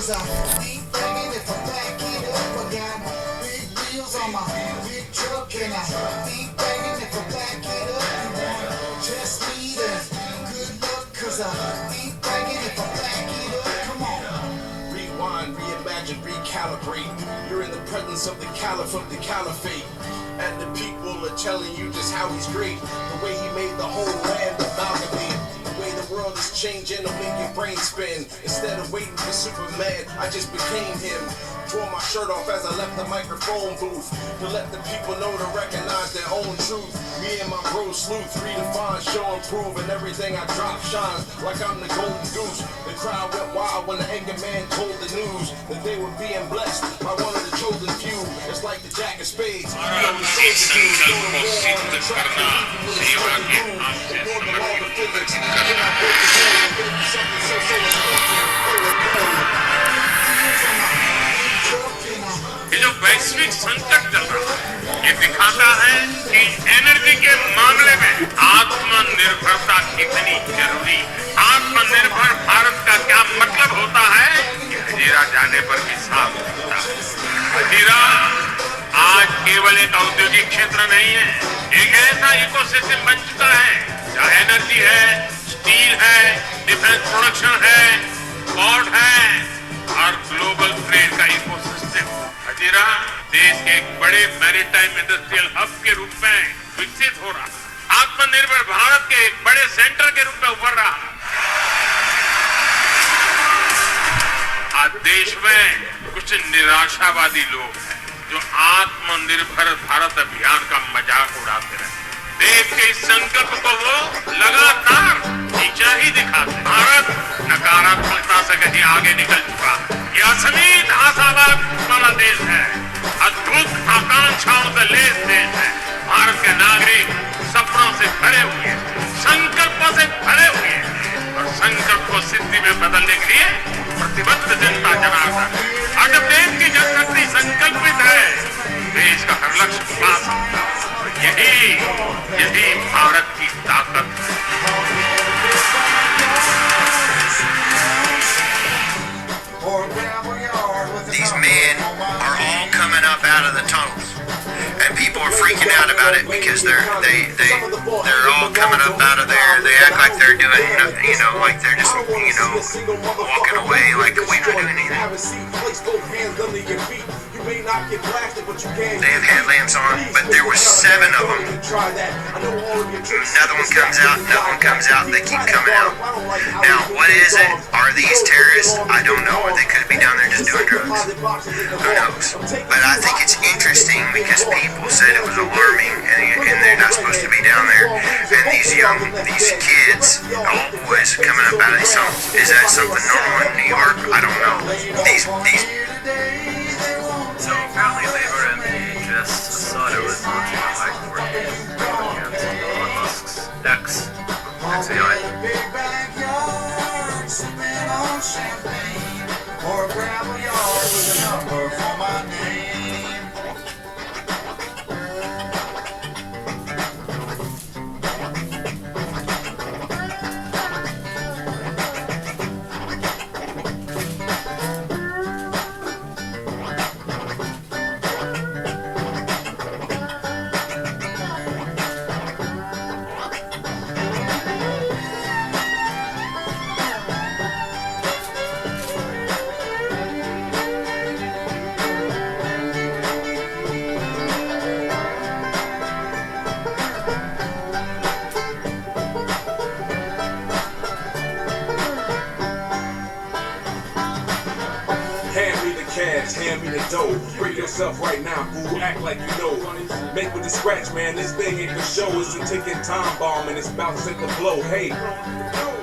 cause I ain't begging if I back it up. I got big wheels on my big truck, and I ain't begging if I back it up. You want just me to good luck, cause I ain't begging if I back it up. Come on. Rewind, reimagine, recalibrate. You're in the presence of the caliph of the caliphate. And the people are telling you just how he's great. The way he made the whole land amalgamate. The way the world is changing to make your brain spin. Instead of waiting for Superman, I just became him. Tore my shirt off as I left the microphone booth. To let the people know to recognize their own truth. Me and my bro Sleuth redefine, show and prove. And everything I drop shines like I'm the golden goose. The crowd went wild when the anchor man told the news that they were being blessed by one of the chosen few. It's like the Jack of Spades. ये जो वैश्विक संकट चल रहा है ये दिखाता है कि एनर्जी के मामले में आत्मनिर्भरता कितनी जरूरी है। आत्मनिर्भर भारत का क्या मतलब होता है कि हजीरा जाने पर भी साफ होता है। हजीरा आज केवल एक औद्योगिक क्षेत्र नहीं है, एक ऐसा इकोसिस्टम बन चुका है जहाँ एनर्जी है, स्टील है, डिफेंस प्रोडक्शन है, पोर्ट है और ग्लोबल ट्रेड का इकोसिस्टम। हजीरा देश के एक बड़े मैरीटाइम इंडस्ट्रियल हब के रूप में विकसित हो रहा है। आत्मनिर्भर भारत के एक बड़े सेंटर के रूप में उभर रहा है। आज देश में कुछ निराशावादी लोग हैं जो आत्मनिर्भर भारत अभियान का मजाक उड़ाते रहे। देश के इस संकल्प को वो लगातार नीचा ही दिखाते। भारत नकारात्मकता से कहीं आगे निकल चुका है। यह असीमित आशावाद वाला देश है, अद्भुत आकांक्षाओं से लैस देश है। भारत के नागरिक सपनों से भरे हुए हैं, संकल्पों से भरे हुए हैं और संकल्प को सिद्धि में बदलने के लिए प्रतिबद्ध जनता जनार्दन है। और जब देश की जनशक्ति संकल्पित है, देश का हर लक्ष्य पा सकता है। यही भारत की ताकत है। These men are all coming up out of the tunnels, and people are freaking out about it because they're all coming up out of there. They act like they're doing nothing, like they're just walking away like we're not doing anything. They have headlamps on, but there were 7 of them. Another one comes out, another one comes out, they keep coming out. Now, what is it? Are these terrorists? I don't know. Or they could be down there just doing drugs. Who knows? But I think it's interesting because people said it was alarming and they're not supposed to be down there. And these kids, all boys, coming up out of these tunnels. Is that something normal in New York? I don't know. So apparently they were in the just zader was launching a high court case against Elon Musk's ex-AI. Or a gravel yard with a number for my name. Hand me the dough. Break yourself right now, fool. Act like you know. Make with the scratch, man. This thing ain't for show. It's a ticking time bomb and it's about to set the blow. Hey,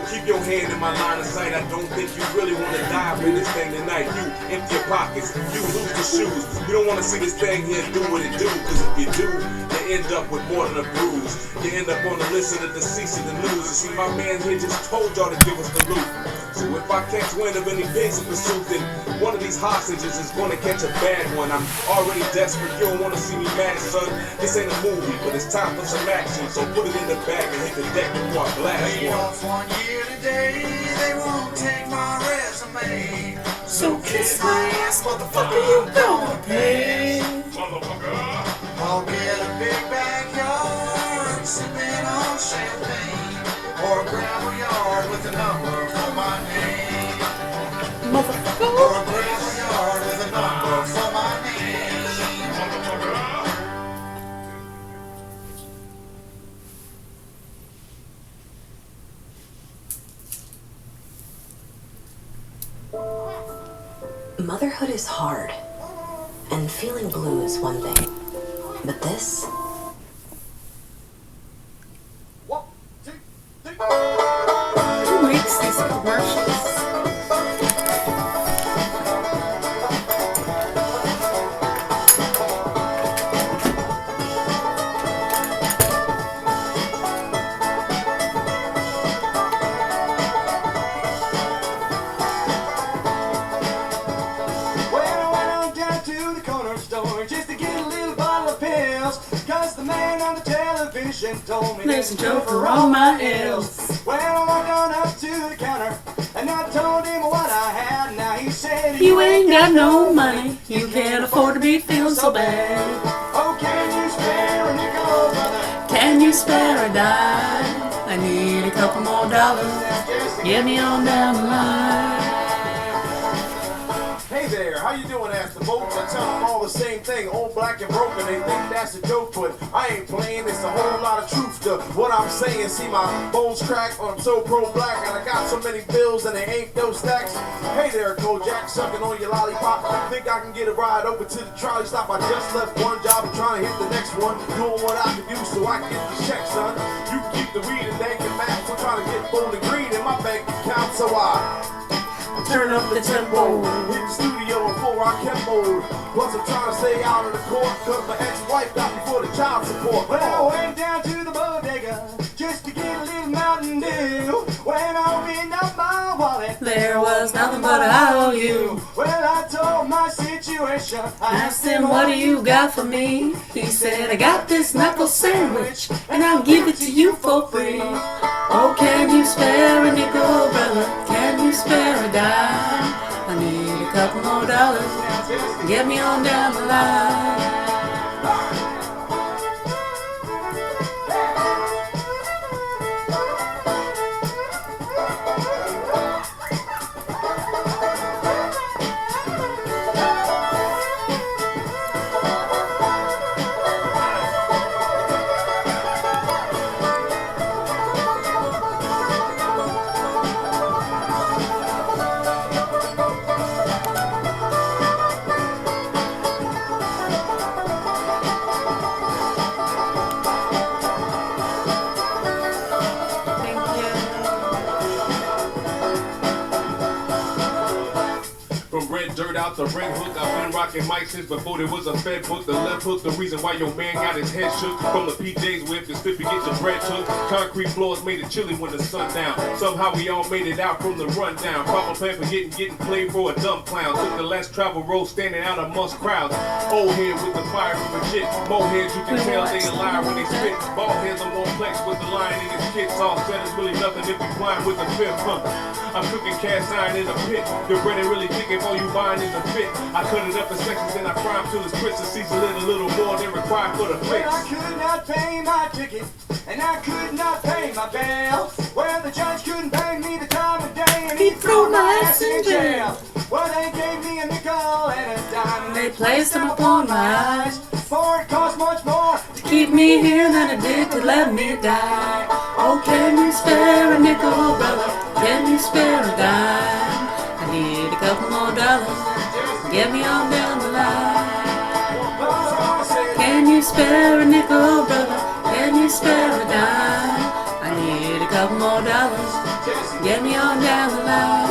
keep your hand in my line of sight. I don't think you really want to dive in this thing tonight. You empty your pockets. You lose your shoes. You don't want to see this thing here do what it do. Cause if you do, you end up with more than a bruise. You end up on the list of the deceased and the news. You see, my man here just told y'all to give us the loot. So if I catch wind of any pigs in pursuit, then one of these hostages is gonna catch a bad one. I'm already desperate, you don't wanna see me mad, son. This ain't a movie, but it's time for some action. So put it in the bag and hit the deck before I blast Laid off 1 year today, they won't take my resume. So kiss my ass, motherfucker, you gonna pay. I'll get a big backyard, sipping on champagne, or a gravel yard with a number for my name. Motherfucker. Or a gravel yard with a number for my name. Motherhood is hard, and feeling blue is one thing, but this? Who makes these commercials? There's a joke for all my ills. Well, I walked on up to the counter and I told him what I had. Now he said, You ain't got no money. You can't afford to be feeling so bad. Oh, can you spare a nickel, brother? Can you spare a dime? I need a couple more dollars. Get me on down the line. Hey there, how you doing, ask the folks? I tell them all the same thing, old, black, and broken. They think that's a joke, but I ain't playing. It's a whole lot of truth to what I'm saying. See my bones crack, I'm so pro-black, and I got so many bills and they ain't no stacks. Hey there, Kojak, sucking on your lollipop. Think I can get a ride over to the trolley stop? I just left one job and trying to hit the next one, doing what I can do so I can get the check, son. You can keep the weed and dank and max. I'm trying to get Bowling Green in my bank account, so I Turn up the tempo. hit the studio in full rock mode. Plus I'm trying to stay out of the court, cause my ex-wife got me for the child support. Well, I went down to the bodega just to get a little Mountain Dew. When I opened up my wallet, There was nothing but I owe you. well, I told my situation. I Asked him, what do you got for me? He said, I got this knuckle sandwich, and I'll give it to you for free. Oh, can you spare a nickel, brother? Can you spare a dime? I need a couple more dollars. Get me on down the line. Thank you. From red dirt out to red hook, I've been rocking mics since before there was a fed book. The left hook, the reason why your man got his head shook. From the PJs with his Slippy get your bread took. Concrete floors made it chilly when the sun down. Somehow we all made it out from the rundown. Proper plan for getting played for a dumb clown. Took the less travel road standing out amongst crowds. Old head with the fire from a shit. More heads you can tell they a liar when they spit. Ball heads are more flex with the line in his kits. All said is really nothing if you flying with the fifth. I'm cooking cast iron in a pit. The bread ain't really thick if all you buying is a fit. I cut it up in sections and I fry 'em till it's crisp and season it a little more than required for the Well, fix. I could not pay my ticket, and I could not pay my bail. Well, the judge couldn't pay me the time of day, and he threw my ass in jail. Well, they gave me a nickel and a dime, and They placed them upon my eyes for it cost much more to keep me here than it did to let me die. Oh, can you spare a nickel, brother? Can you spare a dime? I need a couple more dollars. Get me on down the line. Can you spare a nickel, brother? Can you spare a dime? I need a couple more dollars. Get me on down the line.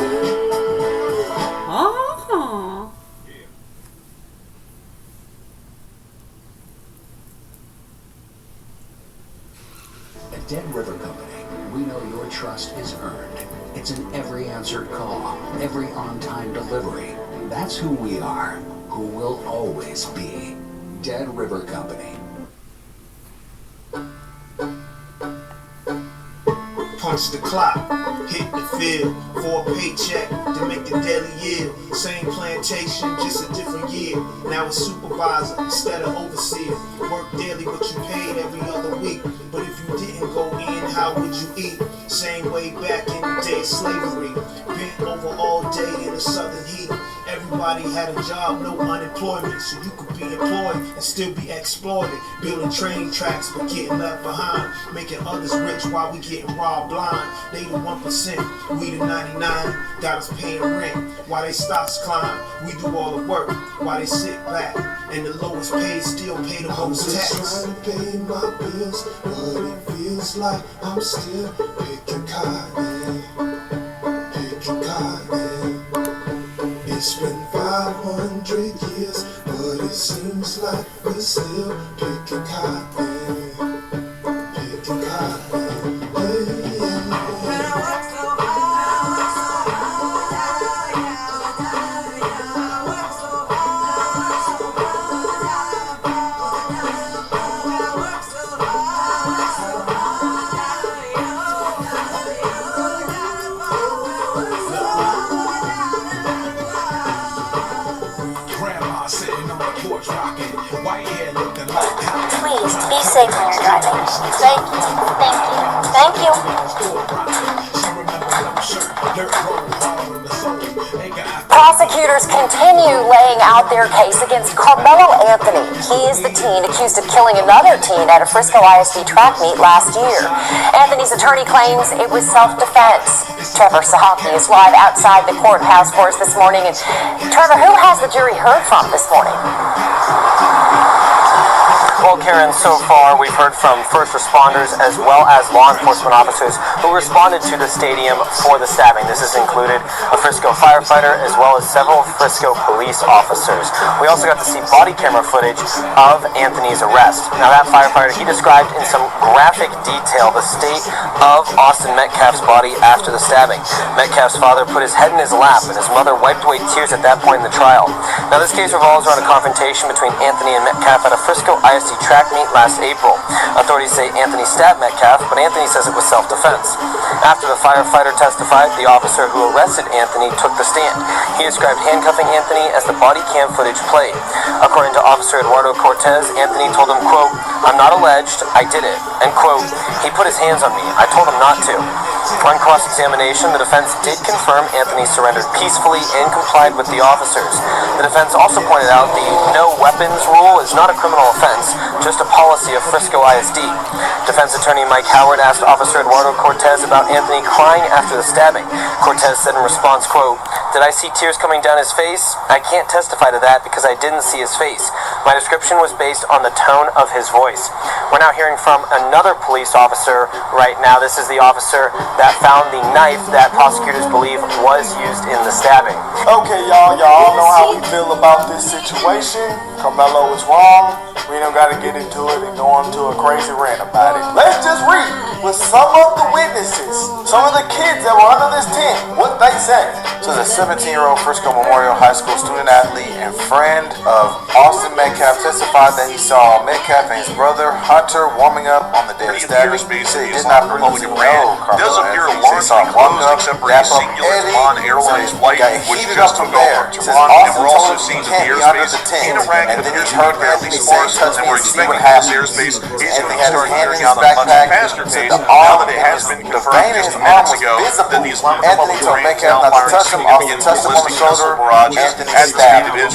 Oh. At Dead River Company, we know your trust is earned. It's in every answered call, every on-time delivery. That's who we are, who will always be. Dead River Company. Put punch the clock, hit the field for a paycheck to make the daily yield. Same plantation, just a different year. Now it's supervisor instead of overseer. Work daily, but you paid every other week. But if you didn't go in, how would you eat? Same way back in the day of slavery. Bent over all day in the southern heat. Everybody had a job, no unemployment, so you could be employed and still be exploited. Building train tracks but getting left behind, making others rich while we getting robbed blind. They the 1%, we the 99, got us paying rent while they stocks climb. We do all the work while they sit back, and the lowest paid still pay the most tax. I'm just trying to pay my bills, but it feels like I'm still picking cotton, picking cotton. It's been 500 years, but it seems like we're still picking cotton, picking cotton. Hey, yeah. Please be safe when you're driving. Thank you. Thank you. Thank you. Prosecutors continue laying out their case against Carmelo Anthony. He is the teen accused of killing another teen at a Frisco ISD track meet last year. Anthony's attorney claims it was self-defense. Trevor Sahaki is live outside the courthouse for us this morning. And Trevor, who has the jury heard from this morning? Well, Karen, so far we've heard from first responders as well as law enforcement officers who responded to the stadium for the stabbing. This has included a Frisco firefighter as well as several Frisco police officers. We also got to see body camera footage of Anthony's arrest. Now, that firefighter, he described in some graphic detail the state of Austin Metcalf's body after the stabbing. Metcalf's father put his head in his lap and his mother wiped away tears at that point in the trial. Now, this case revolves around a confrontation between Anthony and Metcalf at a Frisco ISD track meet last April. Authorities say Anthony stabbed Metcalf, but Anthony says it was self-defense. After the firefighter testified, the officer who arrested Anthony took the stand. He described handcuffing Anthony as the body cam footage played. According to Officer Eduardo Cortez, Anthony told him, quote, "I'm not alleged, I did it," and quote, "He put his hands on me, I told him not to." On cross-examination, the defense did confirm Anthony surrendered peacefully and complied with the officers. The defense also pointed out the no weapons rule is not a criminal offense, just a policy of Frisco ISD. Defense attorney Mike Howard asked Officer Eduardo Cortez about Anthony crying after the stabbing. Cortez said in response, quote, "Did I see tears coming down his face? I can't testify to that because I didn't see his face. My description was based on the tone of his voice." We're now hearing from another police officer right now. This is the officer that found the knife that prosecutors believe was used in the stabbing. Okay, y'all know how we feel about this situation. Carmelo is wrong. We don't gotta get into it and go on to a crazy rant about it. Let's just read with some of the witnesses, some of the kids that were under this tent, what they said. So the 17-year-old Frisco Memorial High School student athlete and friend of Austin Metcalf testified that he saw Metcalf and his brother Hunter warming up on the day of the stabbing. He said he did not really know Carmelo Anthony. He said he saw him warm up, dap up Eddie, so he got heated up from there. He says Austin told him he can't be under the tent, and then he heard Anthony say, "Touch me and see what happens." Anthony had his hand in his backpack, said the arm, the vein in his arm was visible. Anthony told Metcalf not to touch him. Austin touched him on the shoulder. Anthony stabbed him.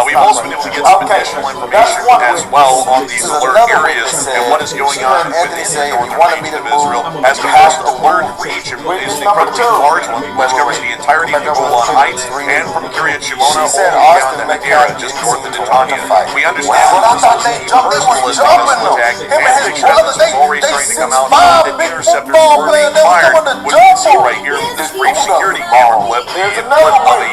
We've also been able to get some additional information as well on these alert areas and what is going on within the northern region of Israel as the most alert region is an incredibly large one, which covers the entirety of the Golan Heights and from Kiryat Shimona all the way down to Hadera, just north of Netanya. We understand that this is a merciless attack, and the evidence is already starting to come out that interceptors were being fired. What you can see right here, this brief security camera clip, the clip of a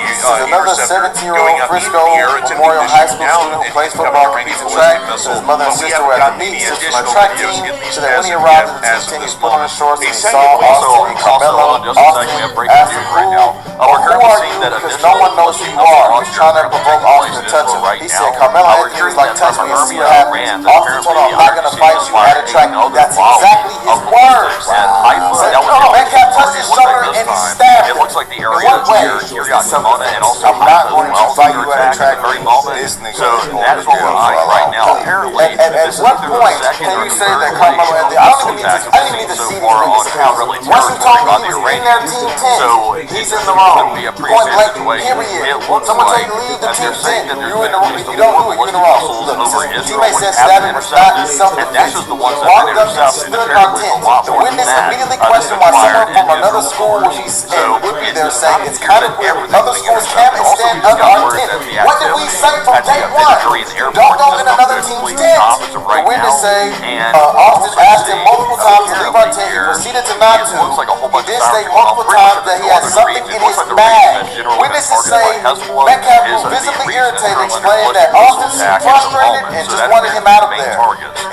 interceptor going up into the air, attempting to shoot down and coming Iranian ballistic missile. His mother and But we sister haven't were at gotten the any meet from additional a track videos, team, at least so that when as he of arrived yet, at the as tent, of he this put on his moment. shorts and he Also, saw Austin and Carmelo. just a second, we have breaking news right now. We're currently seeing that because no one knows who you are. was trying to provoke Austin to touch him. He said, Carmelo Anthony was like, touch me and see what happens. Austin told him, I'm not going to fight you at a track meet. That's exactly his words. Metcalf touched his shoulder and he stabbed him. It looks like the area In what way? and also I'm not going to fight you at a track meet. This nigga so that's what we're seeing right now. Apparently, at what point can you say that Carmelo Anthony? I didn't even need to see these accounts. Once you told me he was in their team 10, he's in the wrong. Point blank, period. Someone tell you to leave the team 10. You're in the wrong. You don't do it. You're in the wrong. Look, the teammate said stabbing was not self-defense. Walked up and stood on 10. The witness immediately questioned why someone from another school would be there saying it's kind of weird. Other schools can't stand under our tent. What did we say from day one? Don't go in another team's tent. The witness say Austin asked him multiple times to leave our tent. He proceeded to not to. He did say multiple times that he had something in his bag. Witnesses say Metcalf was visibly irritated, explaining that Austin seemed frustrated and just wanted him out of there.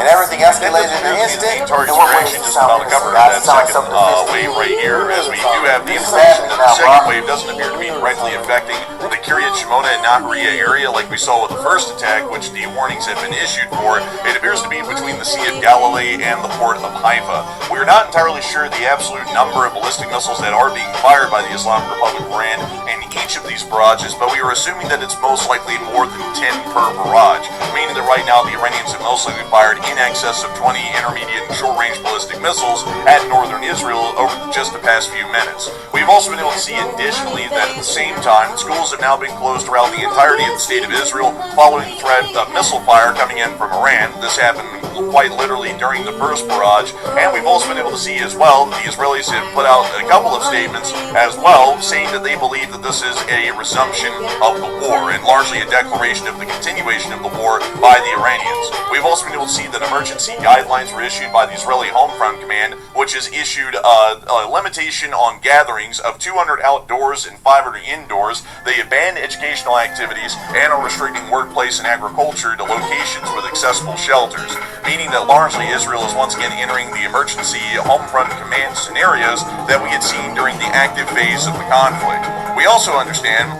And everything escalated in an instant. Target's reaction just about to cover that second wave right here, as we do have the information that the second wave doesn't appear to be directly affecting the Kiryat Shimona and Nahariya area like we saw with the first attack, which the warnings had been issued for. It appears to be between the Sea of Galilee and the port of Haifa. We are not entirely sure the absolute number of ballistic missiles that are being fired by the Islamic Republic of Iran in each of these barrages, but we are assuming that it's most likely more than 10 per barrage, meaning that right now the Iranians have most likely fired in excess of 20 intermediate and short-range ballistic missiles at northern Israel over just the past few minutes. We've also been able to see additionally that at the same time, schools have now been closed throughout the entirety of the state of Israel following the threat of missile fire coming in from Iran. This happened quite literally during the first barrage, and we've also been able to see as well the Israelis have put out a couple of statements as well saying that they believe that this is a resumption of the war and largely a declaration of the continuation of the war by the Iranians. We've also been able to see that emergency guidelines were issued by the Israeli Home Front Command, which has issued a limitation on gatherings of 200 outdoors and 500 indoors. They have banned educational activities and are restricting workplace and agriculture to locations with accessible shelters, meaning that largely Israel is once again entering the emergency home front command scenarios that we had seen during the active phase of the conflict. We also understand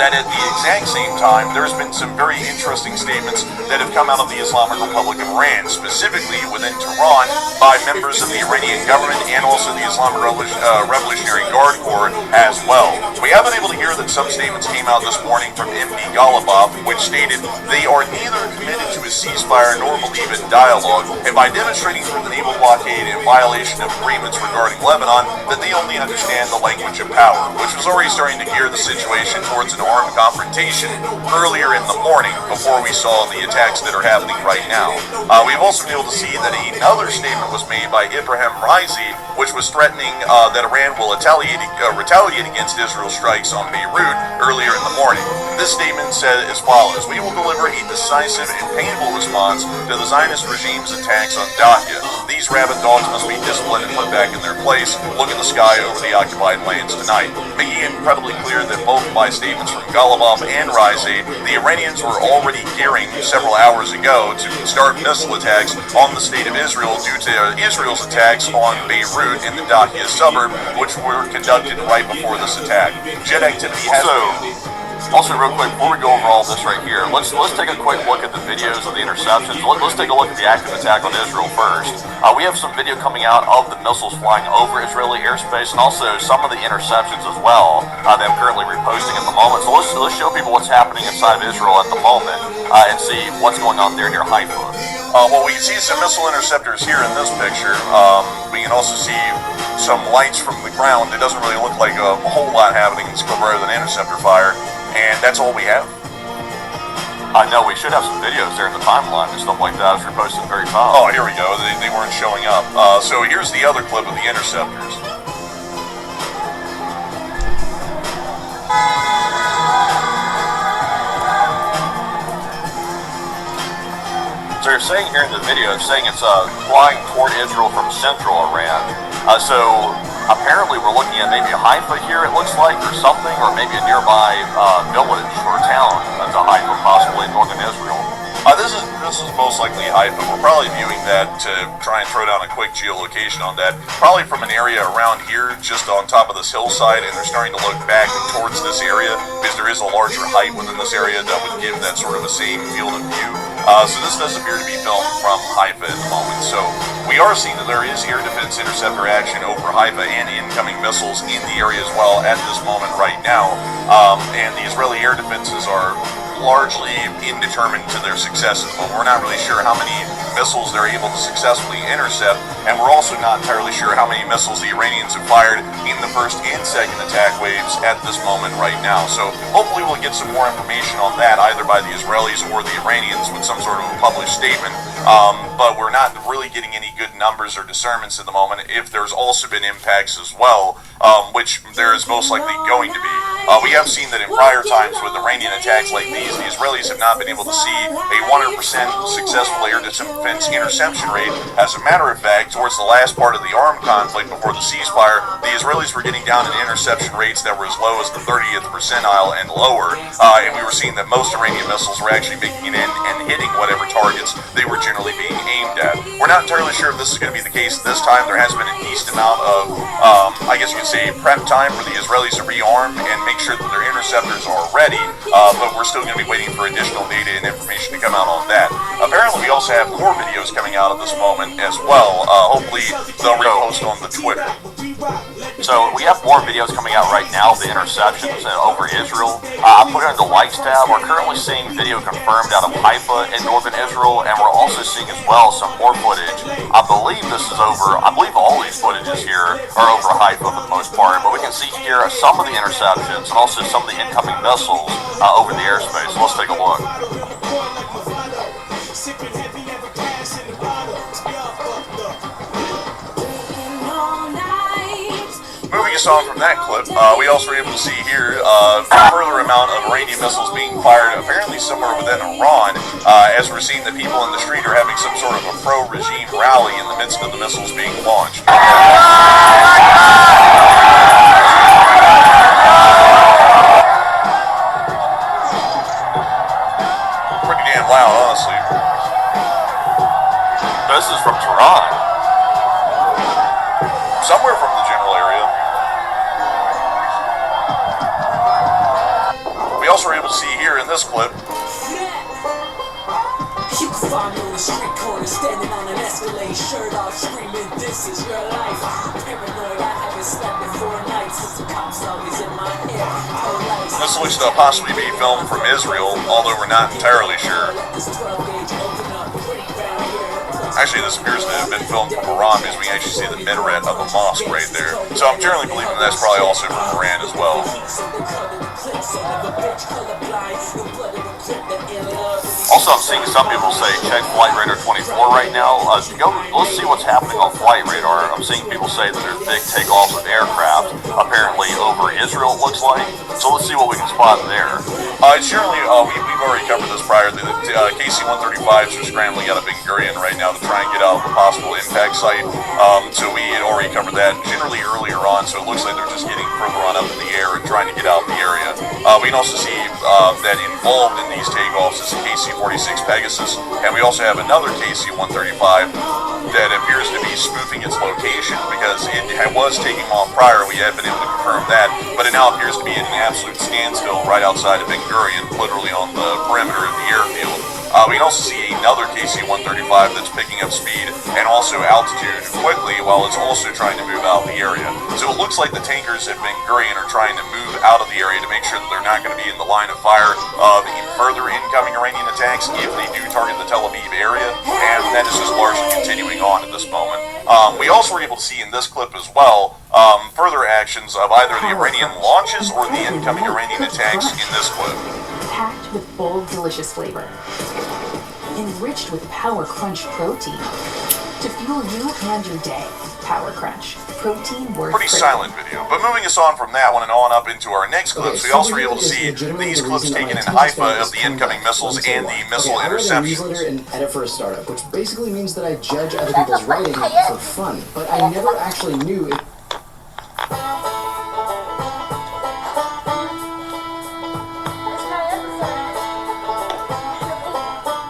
that at the exact same time, there's been some very interesting statements that have come out of the Islamic Republic of Iran, specifically within Tehran, by members of the Iranian government and also the Islamic Revolutionary Guard Corps as well. We have been able to hear that some statements came out this morning from MD Ghalibaf, which stated they are neither committed to a ceasefire nor believe in dialogue, and by demonstrating through the naval blockade in violation of agreements regarding Lebanon, that they only understand the language of power, which was already starting to gear the situation towards an armed confrontation earlier in the morning before we saw the attacks that are happening right now. We've also been able to see that another statement was made by Ibrahim Raisi, which was threatening that Iran will retaliate against Israel's strikes on Beirut earlier in the morning. This statement said as follows: "We will deliver a decisive and painful response to the Zionist regime's attacks on Dakhia. These rabid dogs must be disciplined and put back in their place. Look at the sky over the occupied lands tonight," making it incredibly clear that both by statements from Ghalibaf and Raisi, the Iranians were already gearing several hours ago to start missile attacks on the state of Israel due to Israel's attacks on Beirut and the Dakhia suburb, which were conducted right before this attack. Jet activity has Also, real quick, before we go over all this right here, let's take a quick look at the videos of the interceptions. Let's take a look at the active attack on Israel first. We have some video coming out of the missiles flying over Israeli airspace, and also some of the interceptions as well that I'm currently reposting at the moment. So let's show people what's happening inside of Israel at the moment and see what's going on there near Haifa. Well, we can see some missile interceptors here in this picture. We can also see some lights from the ground. It doesn't really look like a whole lot happening. It's rather than interceptor fire. And that's all we have. I know we should have some videos there in the timeline and stuff like that. I was reposting very fast. Oh, here we go. They weren't showing up. So here's the other clip of the interceptors. So you're saying here in the video, it's saying it's flying toward Israel from central Iran. So apparently we're looking at maybe Haifa here, it looks like, or something, or maybe a nearby village or town to Haifa, possibly in northern Israel. This this is most likely Haifa. We're probably viewing that to try and throw down a quick geolocation on that. Probably from an area around here, just on top of this hillside, and they're starting to look back towards this area because there is a larger height within this area that would give that sort of a same field of view. So this does appear to be filmed from Haifa at the moment. So we are seeing that there is air defense interceptor action over Haifa and incoming missiles in the area as well at this moment right now. And the Israeli air defenses are largely indeterminate to their success at the moment. We're not really sure how many missiles they're able to successfully intercept, and we're also not entirely sure how many missiles the Iranians have fired in the first and second attack waves at this moment right now. So hopefully we'll get some more information on that either by the Israelis or the Iranians with some sort of a published statement, but we're not really getting any good numbers or discernments at the moment. If there's also been impacts as well, which there is most likely going to be. We have seen that in prior times with Iranian attacks like these, the Israelis have not been able to see a 100% successful air defense interception rate. As a matter of fact, towards the last part of the armed conflict before the ceasefire, the Israelis were getting down in interception rates that were as low as the 30th percentile and lower, and we were seeing that most Iranian missiles were actually making it in and hitting whatever targets they were generally being aimed at. We're not entirely sure if this is going to be the case this time. There has been a decent amount of, I guess you could say, prep time for the Israelis to rearm and make sure that their interceptors are ready, but we're still going to be waiting for additional data and information to come out on that. Apparently we also have more videos coming out at this moment as well. Hopefully they'll repost on the Twitter. So we have more videos coming out right now, the interceptions over Israel. I put it in the likes tab. We're currently seeing video confirmed out of Haifa in northern Israel, and we're also seeing as well some more footage. I believe all these footages here are over Haifa for the most part, but we can see here some of the interceptions and also some of the incoming missiles over the airspace. So let's take a look. Moving us on from that clip, we also were able to see here a further amount of Iranian missiles being fired, apparently somewhere within Iran, as we're seeing that people in the street are having some sort of a pro-regime rally in the midst of the missiles being launched. Pretty damn loud, honestly. This is from Tehran. Somewhere from the general area. We also were able to see here in this clip. You can find me on the street corner, standing on an Escalade, shirt off, screaming, "This is your life." Paranoid, I haven't slept in 4 nights since the cops always in my head. This looks to possibly be filmed from Israel, although we're not entirely sure. Actually, this appears to have been filmed from Iran because we can actually see the minaret of a mosque right there. So I'm generally believing that's probably also from Iran as well. Also, I'm seeing some people say check Flight Radar 24 right now. Let's see what's happening on Flight Radar. I'm seeing people say that there's big takeoffs of aircraft, apparently over Israel, it looks like. So let's see what we can spot there. It's generally, we've already covered this prior. The KC-135s are scrambling out of Ben Gurion right now to try and get out of the possible impact site. So we had already covered that generally earlier on, so it looks like they're just getting further on up in the air and trying to get out of the area. We can also see that involved in these takeoffs is a KC-46 Pegasus, and we also have another KC-135 that appears to be spoofing its location because it was taking off prior. We had been able to confirm that, but it now appears to be at an absolute standstill right outside of Ben Gurion, literally on the perimeter of the airfield. We can also see another KC-135 that's picking up speed and also altitude quickly while it's also trying to move out of the area. So it looks like the tankers at Ben Gurion are trying to move out of the area to make sure that they're not going to be in the line of fire of further incoming Iranian attacks if they do target the Tel Aviv area, and that is just largely continuing on at this moment. We also were able to see in this clip as well further actions of either the Iranian launches or the incoming Iranian attacks in this clip. Packed with bold, delicious flavor. Enriched with Power Crunch protein. To fuel you and your day. Power Crunch. Protein worth Pretty silent video. But moving us on from that one and on up into our next clips, we also were able to see these clips taken in Haifa of the incoming missiles and the missile interceptions. I newsletter and edit for a startup, which basically means that I judge other people's writing for fun. But I never actually knew it.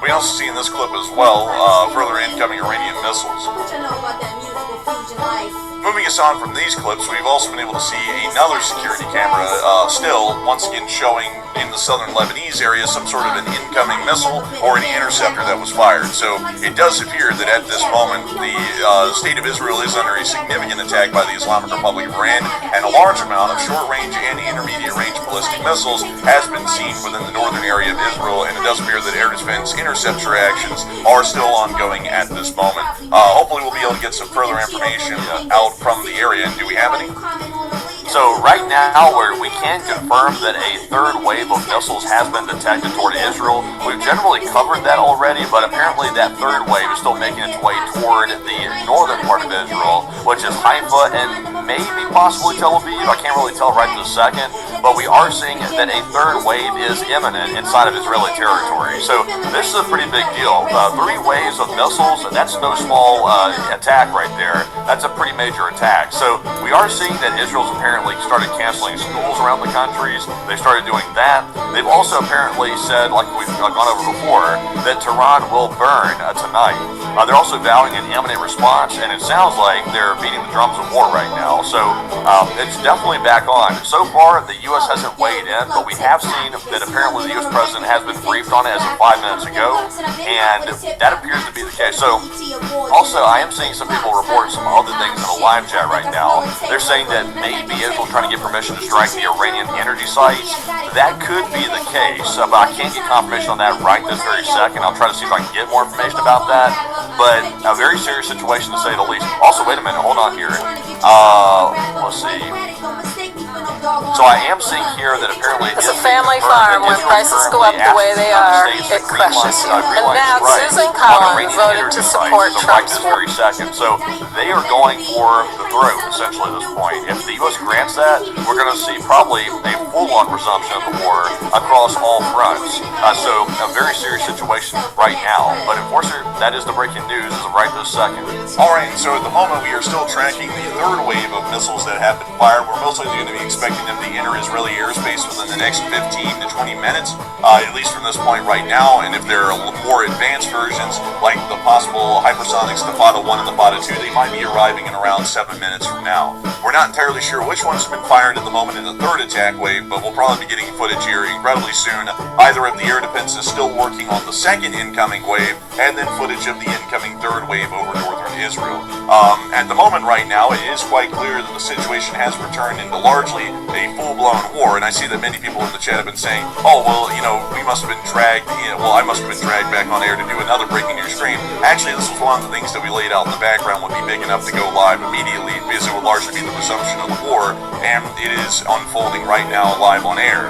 We also see in this clip as well further incoming Iranian missiles. Moving us on from these clips, we've also been able to see another security camera, still, once again showing in the southern Lebanese area some sort of an incoming missile or an interceptor that was fired. So it does appear that at this moment the state of Israel is under a significant attack by the Islamic Republic of Iran, and a large amount of short-range and intermediate-range ballistic missiles has been seen within the northern area of Israel, and it does appear that air defense interceptor actions are still ongoing at this moment. Hopefully we'll be able to get some further information out from the area. And do we have any? So right now, we can confirm that a third wave of missiles has been detected toward Israel. We've generally covered that already, but apparently that third wave is still making its way toward the northern part of Israel, which is Haifa and maybe possibly Tel Aviv. I can't really tell right this second, but we are seeing that a third wave is imminent inside of Israeli territory. So this is a pretty big deal. 3 waves of missiles, that's no small attack right there. That's a pretty major attack. So we are seeing that Israel's apparently started canceling schools around the countries. They started doing that. They've also apparently said, like we've gone over before, that Tehran will burn tonight. They're also vowing an imminent response, and it sounds like they're beating the drums of war right now. So it's definitely back on. So far, the U.S. hasn't weighed in, but we have seen that apparently the U.S. president has been briefed on it as of 5 minutes ago, and that appears to be the case. So also, I am seeing some people report some other things in a live chat right now. They're saying that maybe Israel trying to get permission to strike the Iranian energy sites. That could be the case, but I can't get confirmation on that right this very second. I'll try to see if I can get more information about that. But a very serious situation to say the least. Also, wait a minute, hold on here. Let's see. So I am seeing here that apparently it's a family farm. When prices go up the way they are, it crushes you. And now Susan Collins voted to support Trump's very second. So they are going for the throat, essentially, at this point. If the U.S. grants that, we're going to see probably a full-on resumption of the war across all fronts. So a very serious situation right now. But unfortunately, that is the breaking news as of right this second. All right, so at the moment we are still tracking the third wave of missiles that have been fired. We're most likely going to be expecting them to enter Israeli airspace within the next 15 to 20 minutes, at least from this point right now. And if there are more advanced versions, like the possible hypersonics, the Fada 1 and the Fada 2, they might be arriving in around 7 minutes from now. We're not entirely sure which ones have been fired at the moment in the third attack wave, but we'll probably be getting footage here incredibly soon, either if the air defense is still working on the second incoming wave, and then footage of the incoming third wave over northern Israel. At the moment right now, it is quite clear that the situation has returned into largely a full-blown war, and I see that many people in the chat have been saying, oh, well, you know, we must have been dragged, I must have been dragged back on air to do another breaking news stream. Actually, this was one of the things that we laid out in the background would be big enough to go live immediately, because it would largely be the resumption of the war, and it is unfolding right now live on air.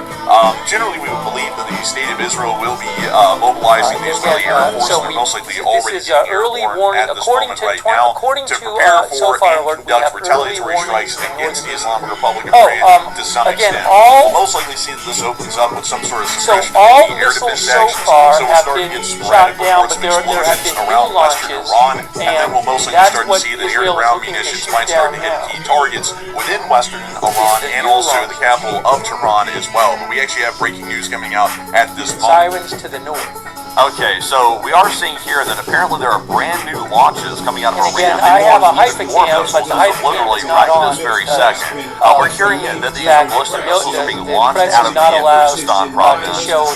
Generally, we would believe that the state of Israel will be mobilizing the Israeli Air Force, and they're most likely already airborne at this moment right now to prepare for and conduct retaliatory strikes against the Islamic Republic of Iran to some extent. We'll most likely see that this opens up with some sort of suppression of the air defense actions, so we'll start to get sporadic reports of explosions around western Iran, and then we'll most likely start to see that air-to-ground munitions might start to hit key targets within western Iran and also the capital of Tehran as well. But we actually have breaking news coming out at this moment. Sirens to the north. Okay, so we are seeing here that apparently there are brand new launches coming out of Iran. I have a Haifa cam, but the Haifa cam is not on. This very second. We're hearing that these ballistic missiles are being launched out of the Khuzestan province near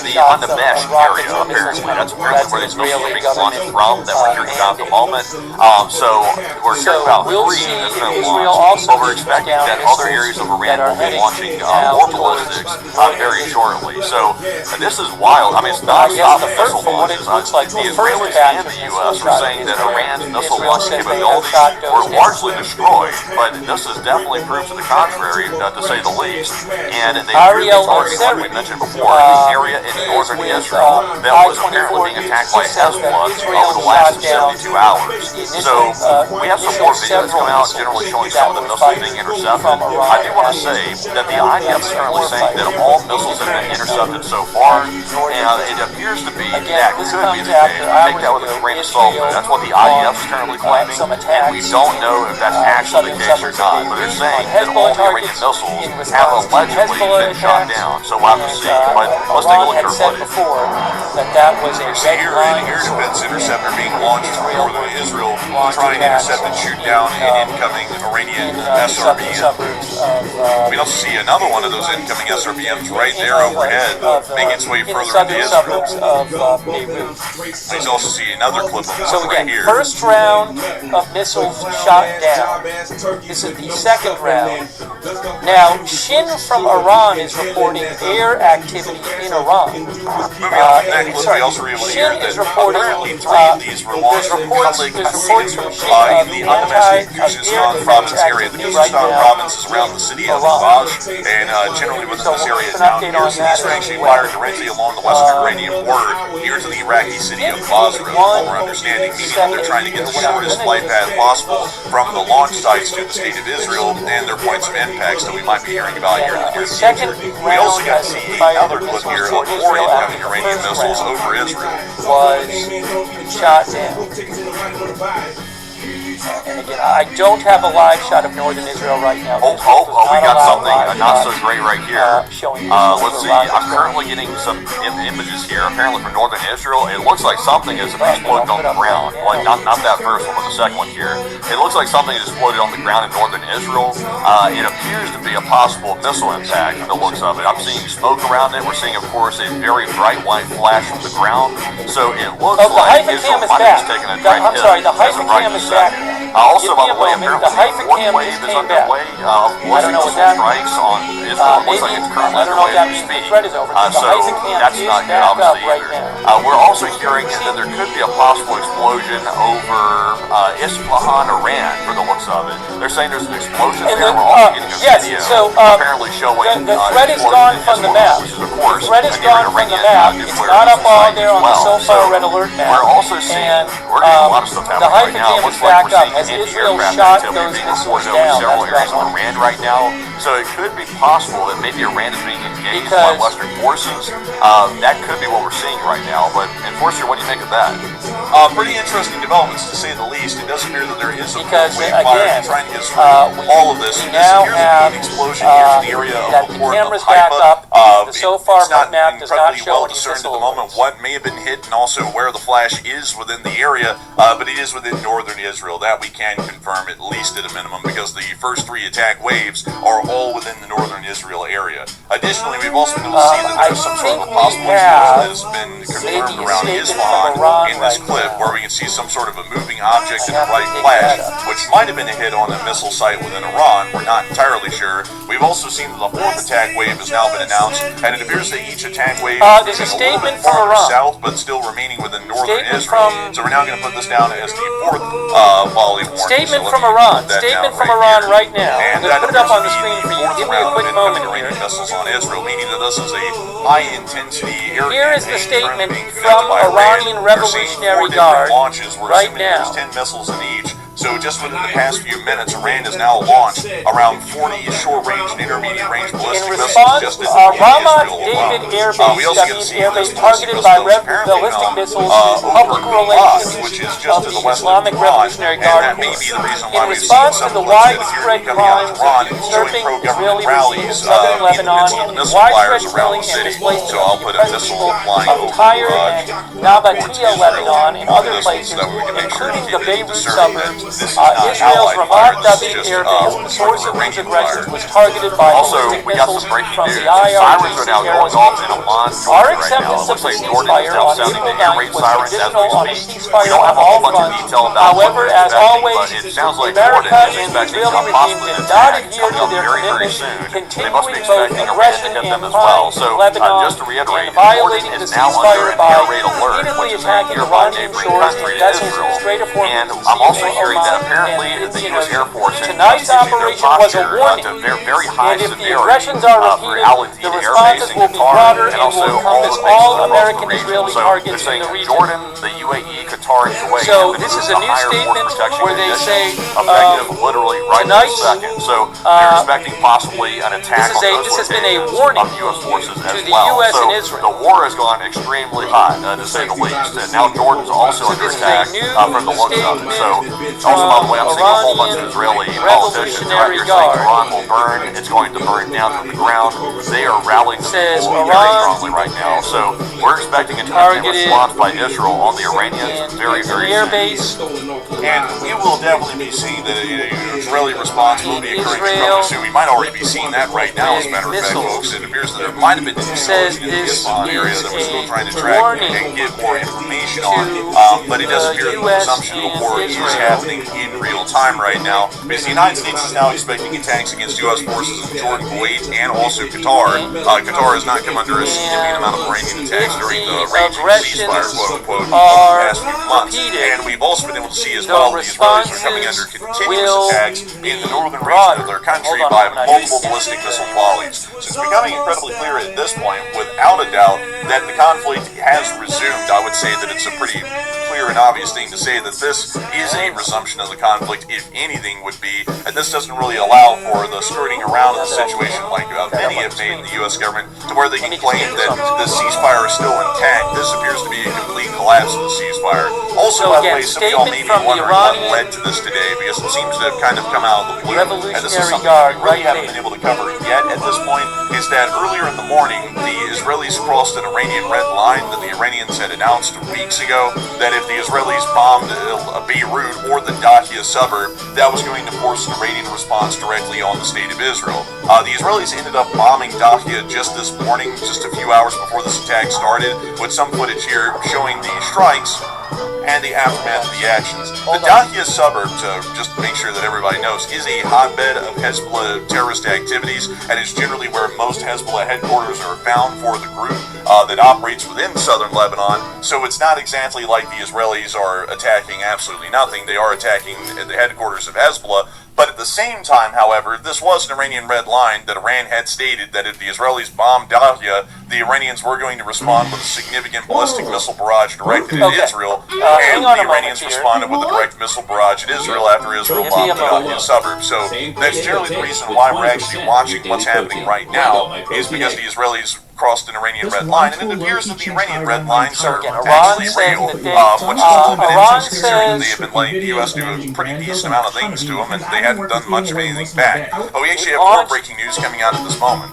the Anamesh area, apparently. That's apparently where these missiles are being launched from that we're hearing about at the moment. So we're hearing about 3 that's been launched, but we're expecting that other areas of Iran will be launching more ballistics very shortly. So this is wild. I mean, it's non-stop missile launches. The Israelis and the U.S. are saying that Iran's missile launch capabilities were largely destroyed, but this is definitely proof to the contrary, to say the least. And they appear to be targeting, like we mentioned before, the area in northern Israel that was apparently being attacked by Hezbollah over the last 72 hours. So we have some more videos coming out generally showing some of the missiles being intercepted. I do want to say that the IDF is currently saying that all missiles have been intercepted so far, and it appears to to be, that could be the case, but take that with a grain of salt. That's what the IDF is currently claiming, and we don't know if that's actually the case or not. But they're saying that all the Iranian missiles have allegedly been shot down, so we'll have to see. But let's take a look at her footage. You see here an air defense interceptor being launched from northern Israel to try and intercept and shoot down an incoming Iranian SRBM. We also see another one of those incoming SRBMs right there overhead, making its way further into Israel. You also see another clip of this right here. First round of missiles shot down. This is the second round. Now, Shin from Iran is reporting air activity in Iran. Moving on from that clip, we also were able to hear that apparently 3 of these were launched from public in the unmasked Khuzestan province area. The Khuzestan province is around the city of Lubaj, and generally within this area down here. So these were actually fired directly along the western Iranian border, near to the Iraqi city of Basra, what we're understanding, meaning that they're trying to get the shortest flight path possible from the launch sites to the state of Israel and their points of impact that we might be hearing about here in the near future. We also got to see another clip here of more incoming Iranian missiles over Israel. Was shot down. And again, I don't have a live shot of northern Israel right now. We got something not so great right here. Let's see, I'm currently getting some images here, apparently from northern Israel. It looks like something has exploded on the ground. Well, not that first one, but the second one here. It looks like something has exploded on the ground in northern Israel. It appears to be a possible missile impact from the looks of it. I'm seeing smoke around it. We're seeing, of course, a very bright white flash from the ground. So it looks like Israel might have taken a direct hit. The Haifa cam is back. Also, by the way, apparently the fourth wave is underway. Missile strikes on Israel. It looks like it's currently underway as we speak. So that's not good, obviously, either. We're also hearing that there could be a possible explosion over Isfahan, Iran, for the looks of it. They're saying there's an explosion there. We're also getting a video apparently showing the threat is gone from the map. Which is, of course, the threat is gone from the map. It's not up all there on the SOFAR red alert map. We're also seeing, we're getting a lot of stuff happening right now. It looks like we're seeing anti-aircraft activity being reported over several areas of Iran right now. So it could be possible that maybe Iran is being engaged by Western forces. That could be what we're seeing right now. But Enforcer, what do you think of that? Pretty interesting developments, to say the least. It does appear that there is a wave fire trying to get through all of this. This appears to be an explosion here in the area of the port of Haifa. It's not incredibly well discerned at the moment what may have been hit and also where the flash is within the area, but it is within northern Israel. That we can confirm, at least at a minimum, because the first 3 attack waves are all within the northern Israel area. Additionally, we've also been able to see that there's some sort of a possible explosion that has been confirmed around Isfahan in this clip, where we can see some sort of a moving object in a bright flash, which might have been a hit on a missile site within Iran. We're not entirely sure. We've also seen that the 4th attack wave has now been announced, and it appears that each attack wave is a little bit farther south, but still remaining within northern Israel. So we're now going to put this down as the 4th volley warning. Statement from Iran. Statement from Iran right now. I'm going to put it up on the screen for you. Give me a quick moment here. Missiles on Israel, meaning that this is a high-intensity air Here is the statement from Iranian Revolutionary Guard right now. There's 10 missiles in each. So just within the past few minutes, Iran has now launched around 40 short-range and intermediate-range ballistic missiles just in Ramat Israel David alone. Air Base, We also get to see airbase this targeted by ballistic missiles, public relations which is just of to the the west Islamic of Iran, Revolutionary and Guard. that may be the reason why In we've seen response to some the blips that widespread appear coming out of Iran, showing usurping pro-government Israeli rallies regime in southern in the Lebanon, midst of the and missile fires widespread around killing the and city. displacement So I'll put a missile flying over Tyre and Nabatea, Lebanon, and other places, so that we can make sure to including keep the it Beirut discerning that suburbs. this is not Israel's allied Ramat fire, this is David just Air Base, the source of these aggressions, was targeted by Also, ballistic we got some missiles breaking from news. the IRGC Sirens are now going off in Oman, Georgia right now. It acceptance looks of like the Jordan is ceasefire now on sounding the April air 9th raid was sirens as conditional on a we speak. ceasefire We don't have a on whole all bunch of fronts. detail about However, what they're as expecting, always, but it sounds like America Jordan is and expecting Israeli a possible regime did not attack adhere coming to up their very, very commitment, soon. They must be continuing both expecting Iran to aggression hit them in as well. So Lebanon just to reiterate, and Jordan violating is the now under ceasefire an by air raid alert, repeatedly which is a attacking nearby Iranian neighboring shores country and to vessels in Israel. the Strait of Hormuz. And I'm also hearing that apparently the U.S. Air Force tonight's operation was a warning. to very high And if the severity aggressions are for repeated, Al-Udeid the Air Base responses in will be Qatar, broader and and also will all encompass the bases all across the American region. Israeli So targets they're in saying the region. Jordan, the UAE, Qatar, and Kuwait. So have been this is given a new higher border statement protection where they say conditions effective literally right this tonight's, second. So they're expecting possibly an attack on those this has been a locations warning of U.S. forces to as the well. U.S. So and Israel. the war has gone extremely hot, to say the least. And now Jordan's also under this is attack a new from the looks of it. So statement also, by the way, I'm seeing a whole bunch Iranian of Israeli politicians out here saying Guard. Iran will burn. It's going to burn down to the ground. They are rallying the people very strongly right now. So we're expecting a targeted response by Israel on the Iranians very, very air soon. base. And we will definitely be seeing that Israeli response will be occurring fairly soon. We might already be seeing that right now, as a matter of fact, folks. It appears that there might have been an explosion in the Isfahan area that we're still trying to track and get more information on. But it does appear that the resumption of the war is happening in real time right now, because the United States is now expecting attacks against U.S. forces in Jordan, Kuwait, and also Qatar. Qatar has not come under a significant amount of Iranian attacks during the raging ceasefire, quote-unquote, of the past few months. And we've also been able to see as well the Israelis are coming under continuous attacks in the northern region of their country by multiple ballistic missile volleys. So it's becoming incredibly clear at this point, without a doubt, that the conflict has resumed. I would say that it's a pretty clear and obvious thing to say that this is a resumption of the conflict, if anything would be, and this doesn't really allow for the skirting around of the situation like many have made in the U.S. government, to where they can claim that the ceasefire is still intact. This appears to be a complete collapse of the ceasefire. Also, by the way, some of y'all may be wondering what led to this today, because it seems to have kind of come out of the blue, and this is something we really haven't been able to cover yet at this point, is that earlier in the morning, the Israelis crossed an Iranian red line that the Iranians had announced weeks ago, that if the Israelis bombed Beirut or the Dahiya suburb, that was going to force an Iranian response directly on the state of Israel. The Israelis ended up bombing Dahiya just this morning, just a few hours before this attack started, with some footage here showing the strikes and the aftermath of the actions. The Dahiya suburb, to just make sure that everybody knows, is a hotbed of Hezbollah terrorist activities, and is generally where most Hezbollah headquarters are found for the group that operates within southern Lebanon. So it's not exactly like the Israelis are attacking absolutely nothing. They are attacking the headquarters of Hezbollah. But at the same time, however, this was an Iranian red line that Iran had stated that if the Israelis bombed Dahiya, the Iranians were going to respond with a significant ballistic missile barrage directed at Israel. And the Iranians responded with a direct missile barrage at Israel after Israel bombed the Dahiya suburb. So that's generally the reason why we're actually watching what's happening right now, is because the Israelis crossed an Iranian red line, and it appears that the Iranian red lines are actually real, which is a little bit interesting considering they have been letting the U.S. do a pretty decent amount of things to them, and they hadn't done much of anything back. But we actually have more breaking news coming out at this moment.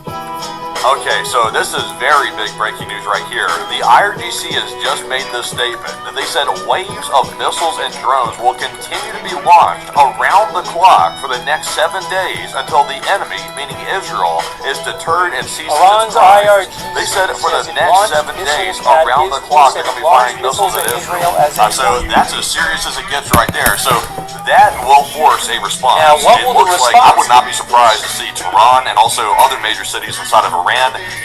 Okay, so this is very big breaking news right here. The IRGC has just made this statement that they said waves of missiles and drones will continue to be launched around the clock for the next 7 days until the enemy, meaning Israel, is deterred and ceases its crimes. They said for the next 7 days around the clock they're going to be firing missiles at Israel. So that's as serious as it gets right there. So that will force a response. Now, what will it looks like I would not be surprised to see Tehran and also other major cities inside of Iran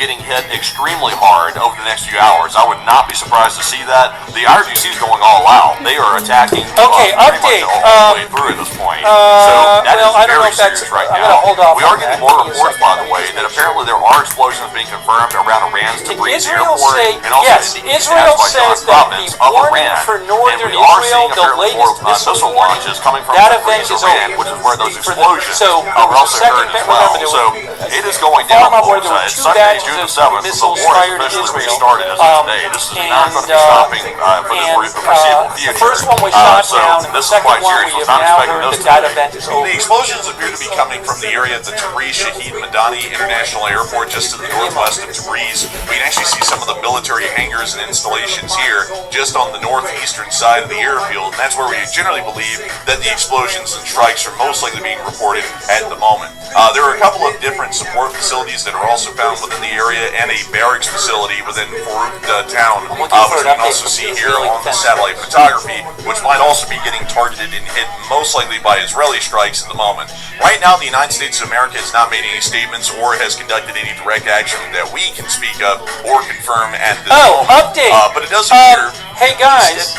getting hit extremely hard over the next few hours. I would not be surprised to see that. The IRGC is going all out. They are attacking pretty much all the way through at this point. So that is very serious right now. We are getting more reports, by the way, that apparently there are explosions being confirmed around Iran's Tabriz airport and also in the Azerbaijan province of Iran. And we are seeing apparently more missile launches coming from Tabriz, Iran, which is where those explosions were also heard as well. So it is going down. It's Sunday, June the 7th, the war has officially restarted as of today. This is not going to be stopping for the foreseeable future. The first one was shot down, and the this is second quite one serious. we We're have not now expecting heard those that that event is over. The explosions appear to be coming from the area of the Tabriz Shahid Madani International Airport, just to the northwest of Tabriz. We can actually see some of the military hangars and installations here, just on the northeastern side of the airfield, and that's where we generally believe that the explosions and strikes are most likely being reported at the moment. There are a couple of different support facilities that are also found within the area, and a barracks facility within Faruk town, which we can also see here on the satellite photography, which might also be getting targeted and hit most likely by Israeli strikes at the moment. Right now, the United States of America has not made any statements or has conducted any direct action that we can speak of or confirm at this moment. Update! But it does appear Hey guys,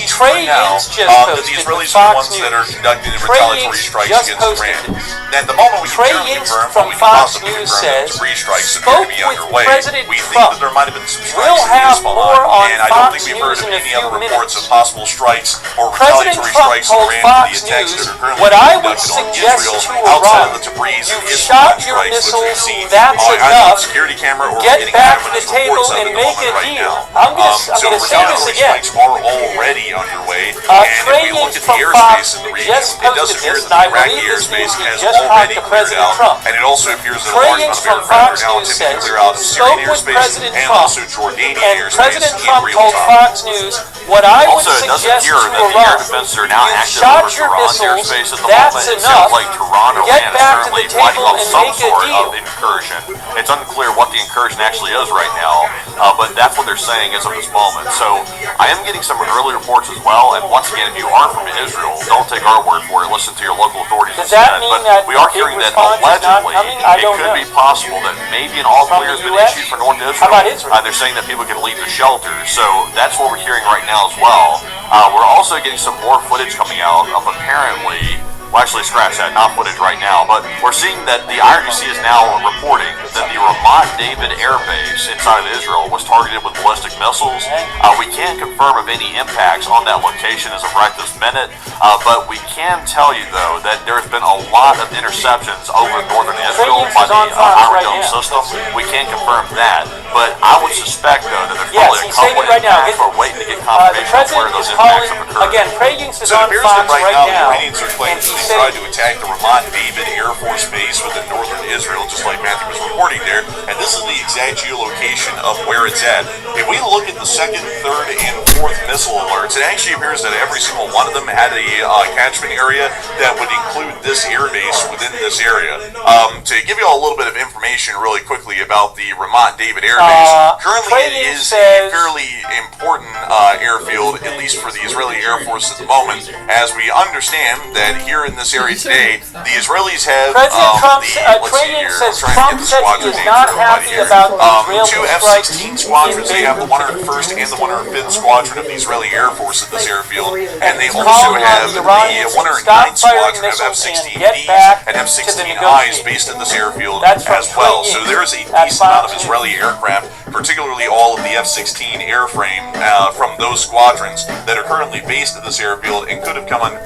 Trey Ying's just that posted the Israelis with are the Fox ones that are News. conducting the Trey retaliatory Ying's strikes just against posted Iran. this. And at the moment we can Trey generally Ying's confirm, from we can Fox possibly News confirm that says, debris strikes appear spoke to be with underway. President We think Trump. that there might have been some strikes We'll in have Hezbollah, more on and I don't Fox think we've heard News of in a any few other reports minutes. of possible strikes or President retaliatory Trump strikes in told Iran Fox for the attacks News, that are currently what being I would conducted on suggest Israel to outside Iran, of the Tabriz and you've Isfahan shot your strikes, which we've missiles, seen that's either on enough. the security camera or Get we're getting back to the eyewitness table reports of and at the make moment a right deal. now. I'm gonna So say this retaliatory again. strikes are already underway, and Trey if we look Ying's at the from airspace Fox in the News region, just it does posted appear this, that and I the Iraqi believe this airspace news. He has just talked already to cleared President out, Trump. and it also appears that a Trey large Ying's amount from of aircraft Fox are now News attempting to says, clear out of Syrian spoke with airspace President and Trump, also Jordanian and airspace President in Trump real told time. Fox News, what I would Also, it does suggest appear to that the air Iran, defenses are now you active shot over your Tehran's missiles, airspace at the that's moment. It enough. sounds like Tehran or Get Iran is back to currently the fighting table off and some make a sort deal. of incursion. It's unclear what the incursion actually is right now, but that's what they're saying as of this moment. So I am getting some early reports as well, and once again, if you are from Israel, don't take our word for it. Listen to your local authorities Does that instead. mean But that we are big hearing that response is not allegedly coming? I it don't could know. be possible that maybe an all clear has been US? issued for North Israel. How about Israel? They're saying that people can leave the shelters, so that's what we're hearing right now as well. We're also getting some more footage coming out of apparently, well actually scratch that, not footage right now, but we're seeing that the IRGC is now reporting that the Ramat David Air Base inside of Israel was targeted with ballistic missiles. We can't confirm of any impacts on that location as of right this minute, but we can tell you though that there's been a lot of interceptions over northern Israel by the Iron Dome system. We can't confirm that, but I would suspect though that there's probably a couple of impacts we're waiting to get confirmation of where those impacts have occurred. Again, Trey Ying's is So on it appears Fox that right right now the now. Iranians are claiming that they tried to attack the Ramat David Air Force Base within northern Israel, just like Matthew was reporting there, and this is the exact geolocation of where it's at. If we look at the second, third, and fourth missile alerts, it actually appears that every single one of them had a catchment area that would include this air base within this area. To give you all a little bit of information really quickly about the Ramat David Air Base, currently it is a fairly important airfield, at least for the Israeli Air Force at the moment, as we understand that here in this area today, the Israelis have President Trump, Trey Ying says Trump said he is not happy about the Israeli two strikes F-16 squadrons. They have the 101st and the 105th Squadron of the Israeli Air Force at this airfield, and they also have the 109th Squadron of F-16Ds and F-16Is based at this airfield as well. So there is a decent amount of Israeli aircraft, particularly all of the F-16 airframe from those squadrons that are currently based at this airfield and could have come under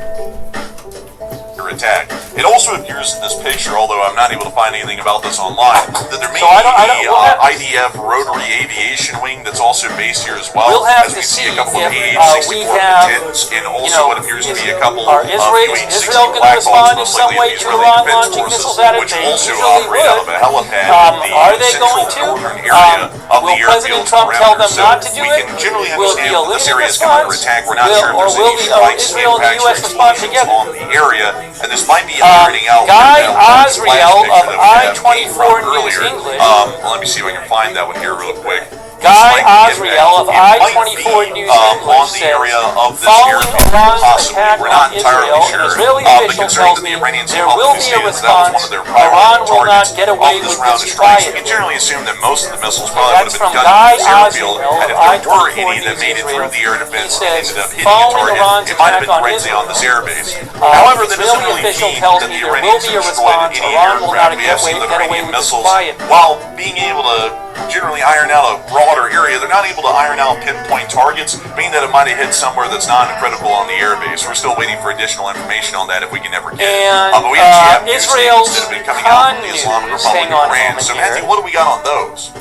attack. It also appears in this picture, although I'm not able to find anything about this online, that there may be the IDF Rotary Aviation Wing that's also based here as well. As we see a couple of AH-64 tents and also what appears to be a couple of UH-60 Black Hawks, most likely the Israeli Defense Forces, which also operate out of a helipad in the central northern area of the airfield perimeter. So we can generally understand that this area is coming under attack. We're not sure if there's any strikes, impacts, or explosions on the area. And this might be ironing out Guy that Osriel of I-24 News English. Let me see if I can find that one here real quick. Guy Osriel of I-24 News on the area of this airfield, possibly. We're not entirely sure. The concern that the Iranians have publicly stated that that was one of their priority targets of this round of strikes. We can generally assume that most of the missiles probably would have been gunned from this airfield, and if there were any that made it through the air defense and ended up hitting a target, it might have been directly on this airbase. However, that doesn't really mean that the Iranians have destroyed any aircraft. We have seen the Iranian missiles, while being able to generally iron out a broader area, they're not able to iron out pinpoint targets, meaning that it might have hit somewhere that's non-critical on the airbase. We're still waiting for additional information on that if we can ever get it. But we actually have news statements that have been coming out from the Islamic Republic of Iran. So Matthew, what do we got on those?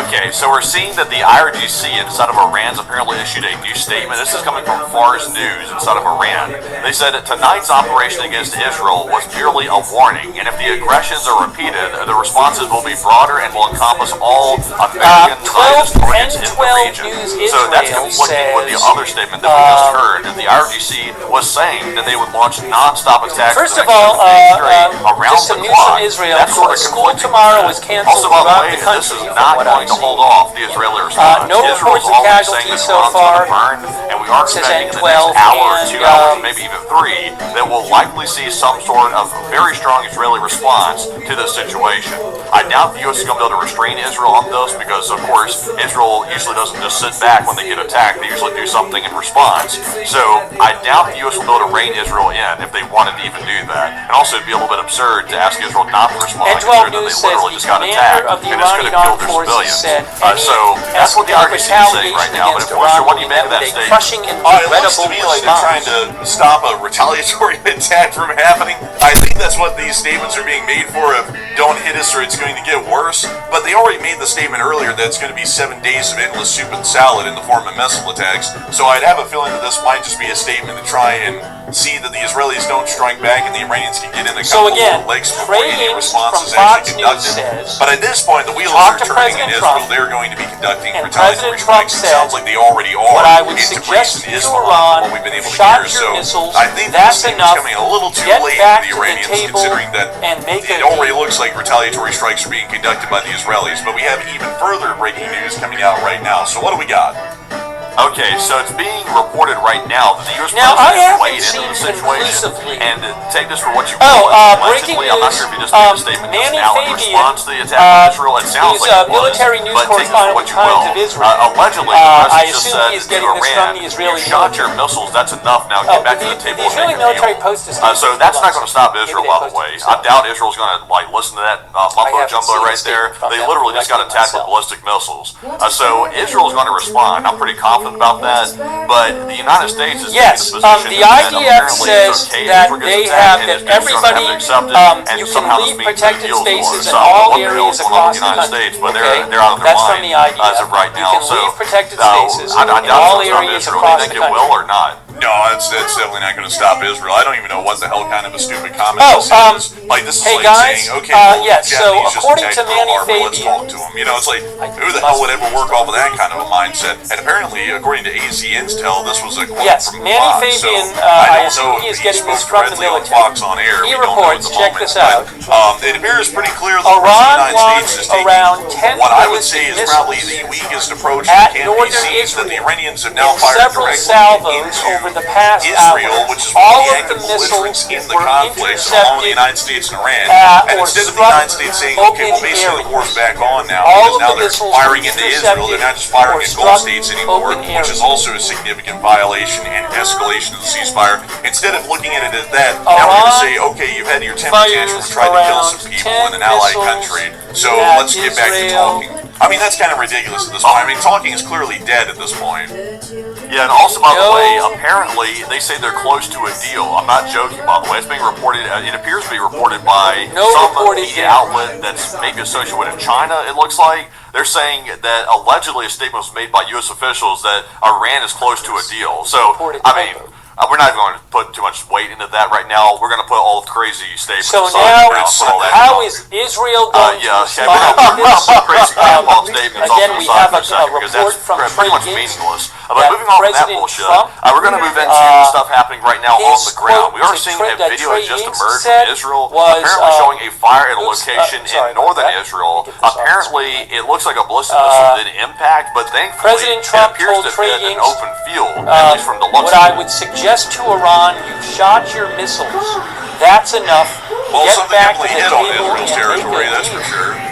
Okay, so we're seeing that the IRGC inside of Iran's apparently issued a new statement. This is coming from Fars News inside of Iran. They said that tonight's operation against Israel was merely a warning, and if the aggressions are repeated, the responses will be broader and will encompass all American Zionist targets in the region. So that's conflicting with the other statement that we just heard. And the IRGC was saying that they would launch non-stop attacks First of all, around just some the news clock. from Israel. That's sort of School conflicting. tomorrow is canceled Also, by the throughout way, the country. this is not going going to hold off the Israeli response. No reports of casualties so far. And we are Says expecting in the N12 next hour or and, 2 hours, maybe even 3, that we'll likely see some sort of very strong Israeli response to this situation. I doubt the U.S. is going to be able to restrain Israel on this because, of course, Israel usually doesn't just sit back when they get attacked. They usually do something in response. So I doubt the U.S. will be able to rein Israel in if they wanted to even do that. And also, it'd be a little bit absurd to ask Israel not to respond, N12 considering that News they literally says just got the attacked, commander of the and this could Iranian have killed armed their forces civilians. said So that's what the IRGC is saying right now. But if retaliation what do you make of that against Iran will be met with a statement? crushing and It looks to regrettable me like they're trying response. to stop a retaliatory attack from happening. I think that's what these statements are being made for, of don't hit us or it's going to get worse. But they already made the statement earlier that it's going to be 7 days of endless soup and salad in the form of missile attacks. So I'd have a feeling that this might just be a statement to try and see that the Israelis don't strike back and the Iranians can get in a couple more legs before any response is actually conducted. But at this point, the wheels are turning in Israel. They're going to be conducting retaliatory strikes. It sounds like they already are. What I would into suggest recent to Islam, Iran, what we've been able to shot hear. your So missiles, I think that's this is enough. coming a little too Get late back for the to the Iranians, table considering that and make it already looks like retaliatory strikes are being conducted by the Israelis. But we have even further breaking news coming out right now. So what do we got? Okay, so it's being reported right now that the U.S. Now, I president haven't weighed seen into the situation, conclusively. and take this for what you Oh, will. breaking Allegedly, I'm not news, sure if he just made a statement just Manny now in Fabian, response to the attack on Israel. It sounds who's like it was, military news but take this for correspondent what with you Times will. of Israel. Allegedly, the I president just assume said he's to getting this from Iran, the Israeli you shot your military. missiles, that's enough now, get back to the table and make a military deal. post is So that's not going to stop Israel, by the way. I doubt Israel's going to listen to that mumbo-jumbo right there. They literally just got attacked with ballistic missiles. So Israel's going to respond. I'm pretty confident about that. But the United States is Yes, taking the position the that IDF apparently says it's okay that if Israel gets they attacked have and that it's going to have everybody, to accept it, and you can somehow this leave means protected deals for spaces us. in all What the hell areas is going on across with the the United country. States? But Okay? they're out of their That's from mind the IDF. as of right now. You can So leave protected I spaces doubt in all it's going to areas stop Israel. Do you across think the it will country. or not? No, it's definitely not going to stop Israel. I don't even know what the hell kind of a stupid comment Oh, this is. Like, this is hey like guys, saying, okay, well, yes, so Japanese just according attacked to Pearl Manny Harbor, let's Fabian, talk to them. You know, it's like, who the hell would ever work off of that kind of a mindset? And apparently, according to AZ Intel, this was a quote Yes, from Manny Fox. Fabian, So I don't assume know he if is he getting spoke this from the directly on military. Fox on air. He We don't know at reports, the check moment. this out. But it appears pretty clear that the Iran United States is launched around taking 10 what I would say is ballistic probably missiles the weakest approach at that can be northern seen, that the Iranians have now in fired several directly salvos into over the past Israel, hour. which is one All of the of active the missiles belligerents in the were conflict among the intercepted United States and Iran. And or instead of the struck United States saying, okay, well, open basically the war's areas. back on now, All because of now the they're missiles firing were into Israel, they're not just firing or at Gulf struck states anymore, open which is areas. also a significant violation and escalation of the ceasefire. Instead of looking at it as that, now we're going to say, okay, you've had your temper tantrum and tried to kill some people in an allied country, so let's get back to talking. I mean, that's kind of ridiculous at this point. I mean, talking is clearly dead at this point. Yeah, and also, by the way, apparently they say they're close to a deal. I'm not joking, by the way. It's being reported, it appears to be reported by some media outlet that's maybe associated with China, it looks like. They're saying that allegedly a statement was made by U.S. officials that Iran is close to a deal. So, I mean, we're not going to put too much weight into that right now. We're going to put all the crazy statements So aside now, for now. how is Israel going to respond to this? Crazy statements Again, we have a because report that's from pretty much Trade Gates meaningless. But moving on from that President bullshit, Trump, we're going to move into stuff happening right now on the ground. We are seeing a video that just emerged from Israel, apparently showing a fire at a location in northern Israel. Apparently, it looks like a ballistic missile did impact, but thankfully, President Trump it appears told to Trade hit an Gates, open field, at least from the looks what I of it. would suggest to Iran, you've shot your missiles. That's enough. Well, Get something back to definitely the hit on table Israel's and territory, make a that's for deal. sure.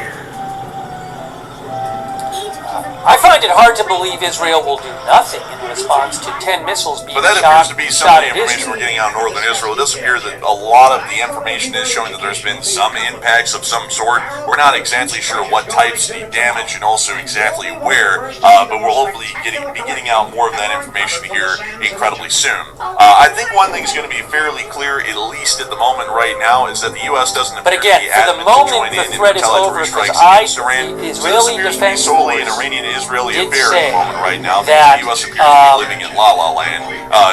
I find it hard to believe Israel will do nothing in response to 10 missiles being But that shot, appears to be some of shot the at information Israel. we're getting out of northern Israel. It does appear that a lot of the information is showing that there's been some impacts of some sort. We're not exactly sure what types of damage and also exactly where, but we'll hopefully be getting out more of that information here incredibly soon. I think one thing's going to be fairly clear, at least at the moment right now, is that the U.S. doesn't appear But again, to be for the adamant to moment, join the in threat is retaliatory over strikes because against Iran. the So this Israeli appears to be Defense solely an Force Iranian-Israeli did affair at say the moment right now, that, because the U.S. appears to be living in la-la land.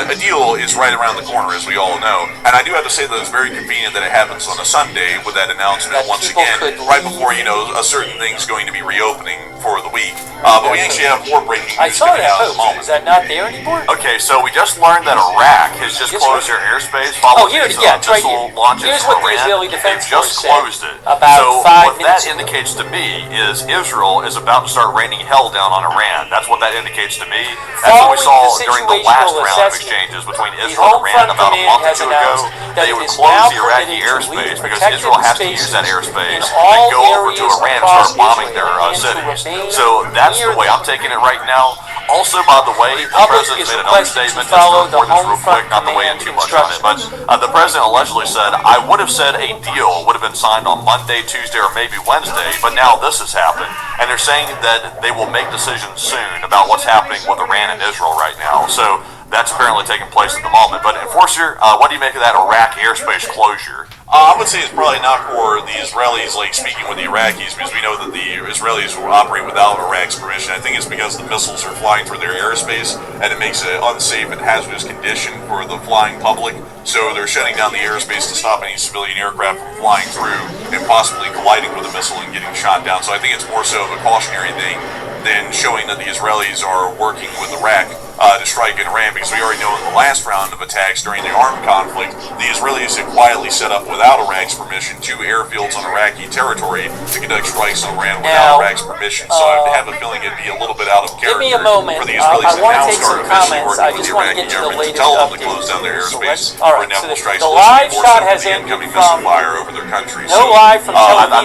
A deal is right around the corner, as we all know, and I do have to say that it's very convenient that it happens on a Sunday with that announcement once again, right before, you know, a certain thing's going to be reopening for the week. But we actually have more breaking news I saw coming that out at the post. moment. Is that not there anymore? Okay, so we just learned that Iraq has just closed their airspace following here, these yeah, it's right missile here. launches Here's from what the Iran. Israeli Defense They've just Force said closed it. about so 5 what that minutes ago. indicates to me is Israel is about to start raining hell down on Iran. That's what that indicates to me. That's what we saw during the last round of exchanges between Israel and Iran about a month or two ago. They would close the Iraqi airspace because Israel has to use that airspace and go over to Iran and start bombing their cities. So that's the way I'm taking it right now. Also, by the way, the president made another statement. Just to report this real quick, not to weigh in too much on it, but the president allegedly said, I would have said a deal would have been signed on Monday, Tuesday, or maybe Wednesday, but now this has happened. And they're saying that they will make decisions soon about what's happening with Iran and Israel right now. So that's apparently taking place at the moment. But Enforcer, what do you make of that Iraq airspace closure? I would say it's probably not for the Israelis, like speaking with the Iraqis, because we know that the Israelis will operate without Iraq's permission. I think it's because the missiles are flying through their airspace, and it makes it unsafe and hazardous condition for the flying public. So they're shutting down the airspace to stop any civilian aircraft from flying through and possibly colliding with a missile and getting shot down. So I think it's more so of a cautionary thing than showing that the Israelis are working with Iraq to strike Iran, because we already know in the last round of attacks during the armed conflict, the Israelis had quietly set up without Iraq's permission 2 airfields on Iraqi territory to conduct strikes on Iran without Iraq's permission. So I have a feeling it'd be a little bit out of character Give me a moment. for the Israelis I to want to now take start some officially comments. working I with just the want to Iraqi get to the government to latest tell them to updates. close down their airspace All for right, inevitable so strikes. the This will be live more shot so has for the ended incoming from missile fire over their country. no live from Tel Aviv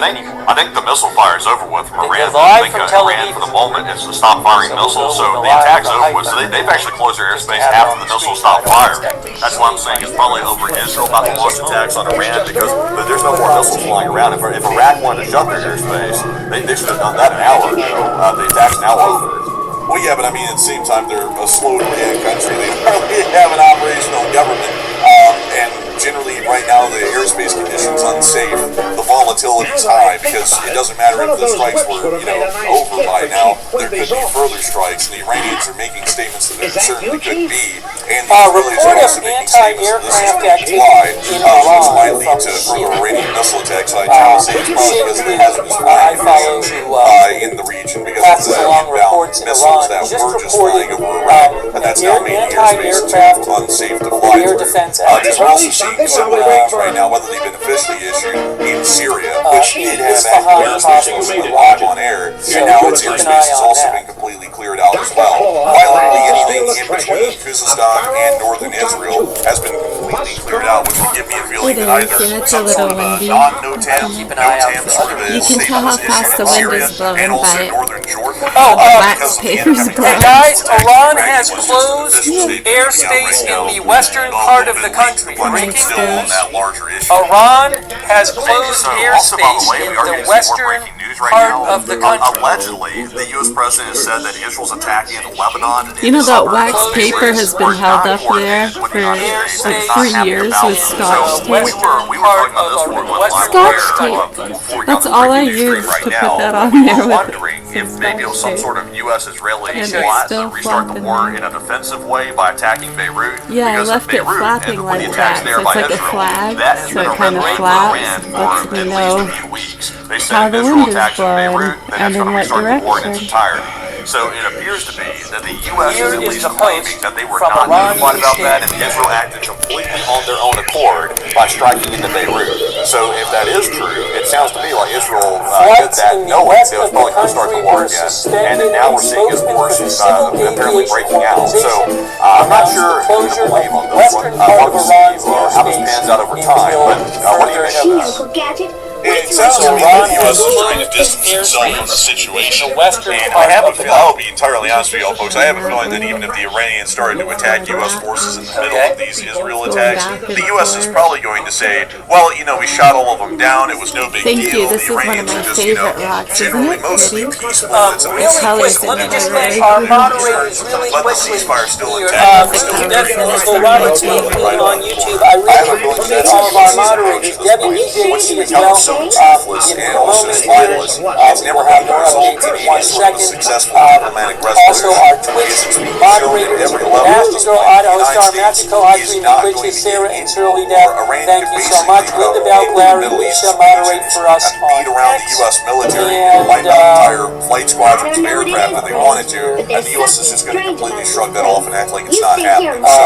I think the missile fire is over with from Iran. live I think from Tel Iran Aviv. for the moment is to stop firing missiles, so the attack's over with. So they've actually closed their airspace after the missiles stopped firing. That's what I'm saying. It's probably over Israel about to launch attacks on Iran because there's no more missiles flying around. If Iraq wanted to shut their airspace, they should have done that an hour ago. The attack's now over. Well, yeah, but I mean, at the same time, they're a slow to react country. They don't really have an operational government. And generally, right now, the airspace conditions unsafe. The volatility's high because it doesn't matter if the strikes were, over by now. There could be further strikes. And the Iranians are making statements that there certainly could be. And the Israelis are also making statements that this is going to fly, which might lead to further Iranian missile attacks. I generally say it's probably because of the hazardous flying conditions in the region because of the inbound missiles that were just flying over Iraq, and that's now making airspace too unsafe to fly through. We're also seeing similar things right now, whether they've been officially issued in Syria, which did have airspace with Iraq on air, and now its airspace has also been completely cleared out as well. While literally anything in between Khuzestan and northern Israel has been completely cleared out, which would give me a feeling that either some sort of a non-NOTAM, NOTAM sort of a You can tell how fast the wind is blowing by northern Jordan. the wax paper's Hey blowing. guys, Iran has closed airspace in the western part of the country. Breaking news. Iran has closed airspace in the western part of the country. Allegedly, the U.S. president has said that Israel's attacking Lebanon. You know that wax paper has been held up there for like 3 years with scotch tape. Scotch tape. That's all I use to put that on there with If maybe it was some sort of U.S.-Israeli plot to restart the war in a defensive way by attacking Beirut. Yeah, I left it flapping like that, so it's like a flag, so it kind of flaps, lets me know how the wind is blowing and in what direction. So it appears to be that the U.S. is at least claiming that they were not notified about that and Israel acted completely on their own accord by striking into Beirut. So if that is true, it sounds to me like Israel did that knowing they was probably going to start the war again. And now we're seeing his forces apparently breaking out. So I'm not sure who to believe on this one. We'll see how this pans out over time. But what do you make of that? It sounds to me like the U.S. is trying to distance itself from the situation. And I have a feeling, I'll be entirely honest with y'all folks, I have a feeling that even if the Iranians started to attack U.S. forces in the middle of these Israel attacks, the U.S. is probably going to say, well, we shot all of them down, it was no big deal. This is one of my favorite rocks, isn't it? Mostly peaceful. Really quick, let me just thank our moderators really But the quickly. ceasefire's still Here, intact. Definitely go right on YouTube. I really appreciate all of our moderators. Debbie, EJ, as well. It's never happened to resolve any sort of successful diplomatic Also, resolution. our Twitch moderators, Master Idaho Star, Magico, Hydrate, Twitch, Sarah, and Shirley Death. Thank you so much. Linda Bell, Larry, Lisa, moderate for us on around the U.S. military and by the entire flight squadrons of aircraft that they wanted to, and the U.S. is just going to completely shrug that off and act like it's not happening. So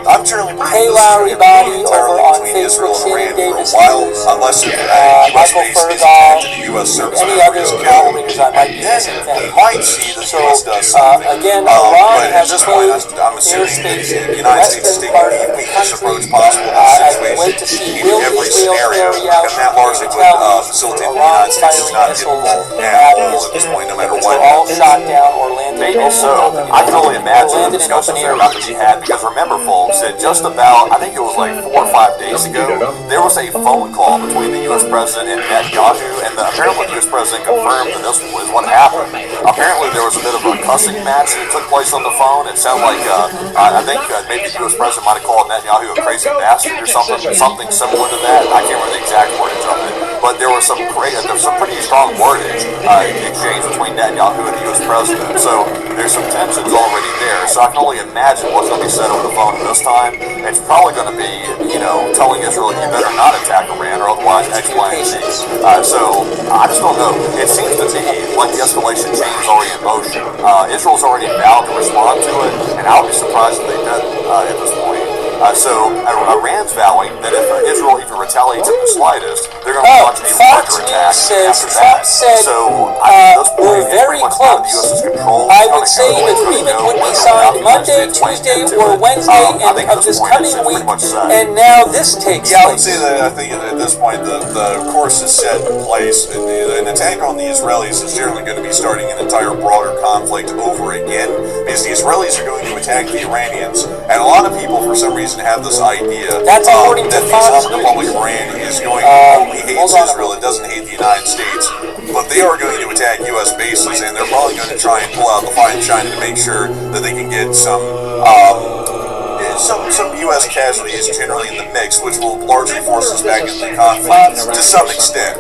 I'm generally believing this is going to be entirely between Israel and Iran for a while, unless if a U.S. base is attacked and a U.S. service member is killed. Then we might see that the U.S. does something. But at this point, I'm assuming that the United States is taking the weakest approach possible to the situation in every scenario, and that largely would facilitate the United States is not getting involved at all at this point, no matter what. All shot down or landed. Maybe so. I can only imagine the discussions that are about to be had, because remember, folks, that just about, I think it was like 4 or 5 days ago, there was a phone call between the U.S. President and Netanyahu, and apparently the U.S. President confirmed that this was what happened. Apparently there was a bit of a cussing match that took place on the phone. It sounded like, I think maybe the U.S. President might have called Netanyahu a crazy bastard or something similar to that. I can't remember the exact wordage of it, but there was some pretty strong wordage exchanged between Netanyahu and the U.S. President. So there's some tensions already there. So I can only imagine what's going to be said over the phone this time. It's probably going to be, telling Israel, you better not attack Iran or otherwise X, Y, and Z. So I just don't know. It seems to me like the escalation chain is already in motion. Israel's already vowed to respond to it, and I would be surprised if they didn't at this point. So Iran's vowing that if Israel even retaliates at the slightest, they're going to launch a larger attack after that. So I think we're very close. I would say an agreement would be signed Monday, Tuesday, or Wednesday of this coming week, and now this takes place. Yeah, I would say that I think at this point the course is set in place. An attack on the Israelis is generally going to be starting an entire broader conflict over again, because the Israelis are going to attack the Iranians, and a lot of people, for some reason, have this idea that the Islamic Republic of Iran is going only hates Israel, it doesn't hate the United States, but they are going to attack U.S. bases, and they're probably going to try and pull out the fine china to make sure that they can get some U.S. casualties generally in the mix, which will largely force us back into the conflict to some extent.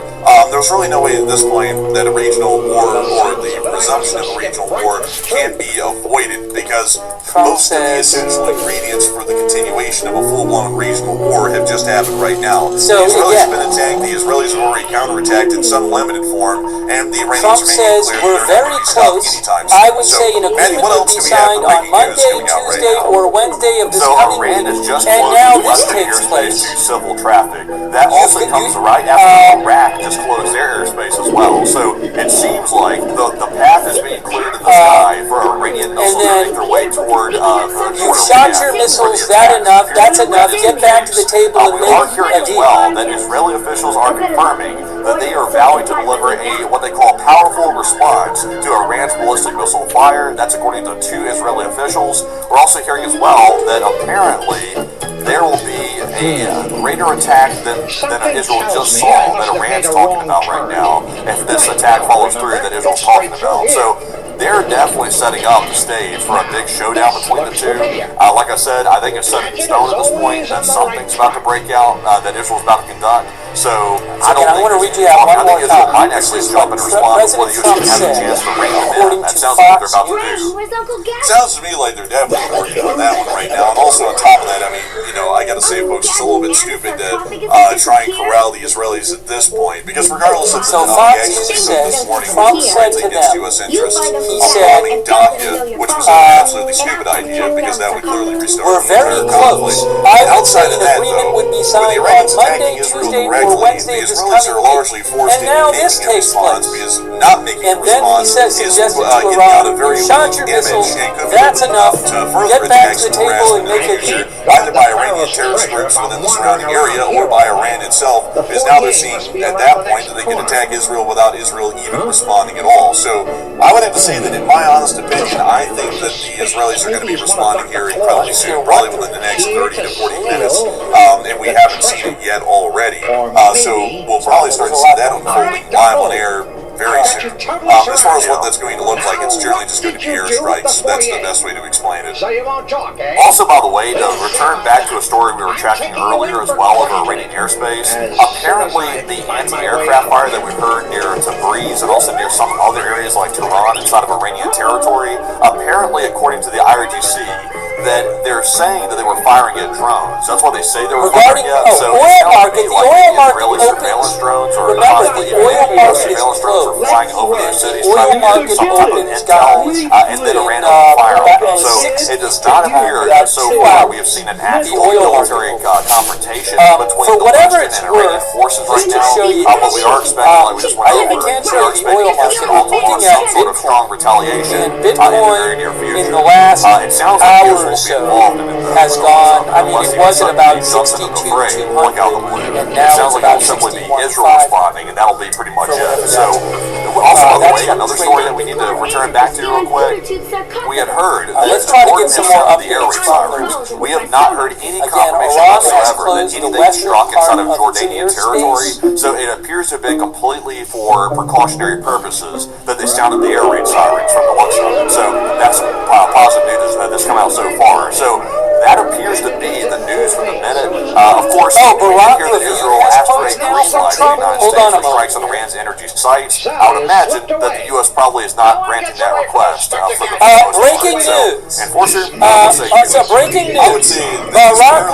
There's really no way at this point that a regional war or the resumption of a regional war can be avoided, because most of the essential ingredients for the continuation of a full-blown regional war have just happened right now. So, the Israelis have been attacked, the Israelis have already counterattacked in some limited form, and the Iranians Trump says we're very close. I would say an agreement would be signed on Monday, Tuesday, or Wednesday of this coming week, and now this takes place. To civil traffic. That also comes right after Iraq just closed their airspace as well. So it seems like the path is being cleared in the sky for Iranian missiles to make their way toward. You've shot your missiles. That's enough. Get back to the table and we are hearing as well that Israeli officials are confirming that they are vowing to deliver what they call powerful response to Iran's ballistic missile fire. That's according to 2 Israeli officials. We're also hearing as well that apparently there will be a greater attack than Israel just saw, that Iran's talking about right now, if this attack follows through that Israel's talking about. So they're definitely setting up the stage for a big showdown between the two. Like I said, I think it's set in stone at this point that something's about to break out, that Israel's about to conduct. So I don't think I think Israel might actually jump and respond before the U.S. has a chance to rein them in. That sounds like what they're about to do. It sounds to me like they're definitely working on that one right now. And also on top of that, I mean, I got to say, folks, it's a little bit stupid to try and corral the Israelis at this point, because regardless of the actions this morning, which was against U.S. interests, bombing Dakhia, which was an absolutely stupid idea, because that would clearly restart the entire conflict. And outside of that, though, with the Iranians attacking Israel directly, the Israelis are largely forced into making a response, because not making a response is getting out a very weak image and could be enough to further attack and harass in the future, either by Iranian terrorist groups within the surrounding area or by Iran itself, because now they're seeing at that point that they can attack Israel without Israel even responding at all. So I would have to say that in my honest opinion, I think that the Israelis are going to be responding here incredibly soon, probably within the next 30 to 40 minutes, and we haven't seen it yet already. So we'll probably start to see that unfolding live on air very soon. As far as what that's going to look like, it's generally just going to be airstrikes. That's the best way to explain it. Also, by the way, to return back to a story we were tracking earlier as well over Iranian airspace, apparently the anti-aircraft fire that we heard near Tabriz and also near some other areas like Tehran inside of Iranian territory, apparently according to the IRGC, that they're saying that they were firing at drones. That's what they say they were Regarding firing at. So oil market, the oil market Israeli surveillance drones or remember, possibly the oil market is surveillance drones are closed. flying over those cities Oil trying to market get some type of opens, intel, guys, and then Iran in, opened fire on them. So 60 it does not appear that so far we have seen an actual military confrontation between for the whatever Western it's and Iranian worth, forces right just to now. show you But we are expecting, like we just went I over, can't we show are you the oil expecting market. I'm Israel to looking launch at some sort of strong retaliation and in the very near Bitcoin future. in the last It sounds like hour Israel or will be so involved in it, though. has gone, I mean, Unless it he was at suddenly about jumps into the fray, 62,200, look out the blue. and It now sounds it's like about it'll simply be Israel 61.5. responding, and that'll be pretty much For it. whatever So, that also, by the that's way, from another story that we need to return back to real quick. We had heard that let's try to Jordan get some has more sounded the air updates raid from sirens. We have not heard any Again, confirmation Iran has whatsoever that closed the anything western struck inside part of of its Jordanian territory. airspace. So it appears to have been completely for precautionary purposes that they sounded the air raid sirens from the looks of it. So that's positive news that's come out so far. So that appears to be the news for the minute. Of course, we did hear that Israel asked for a green light from the United States for strikes on Iran's energy sites. I would imagine that the U.S. probably is not granting that request for the most breaking part. news. So, Enforcer, So breaking news. Barack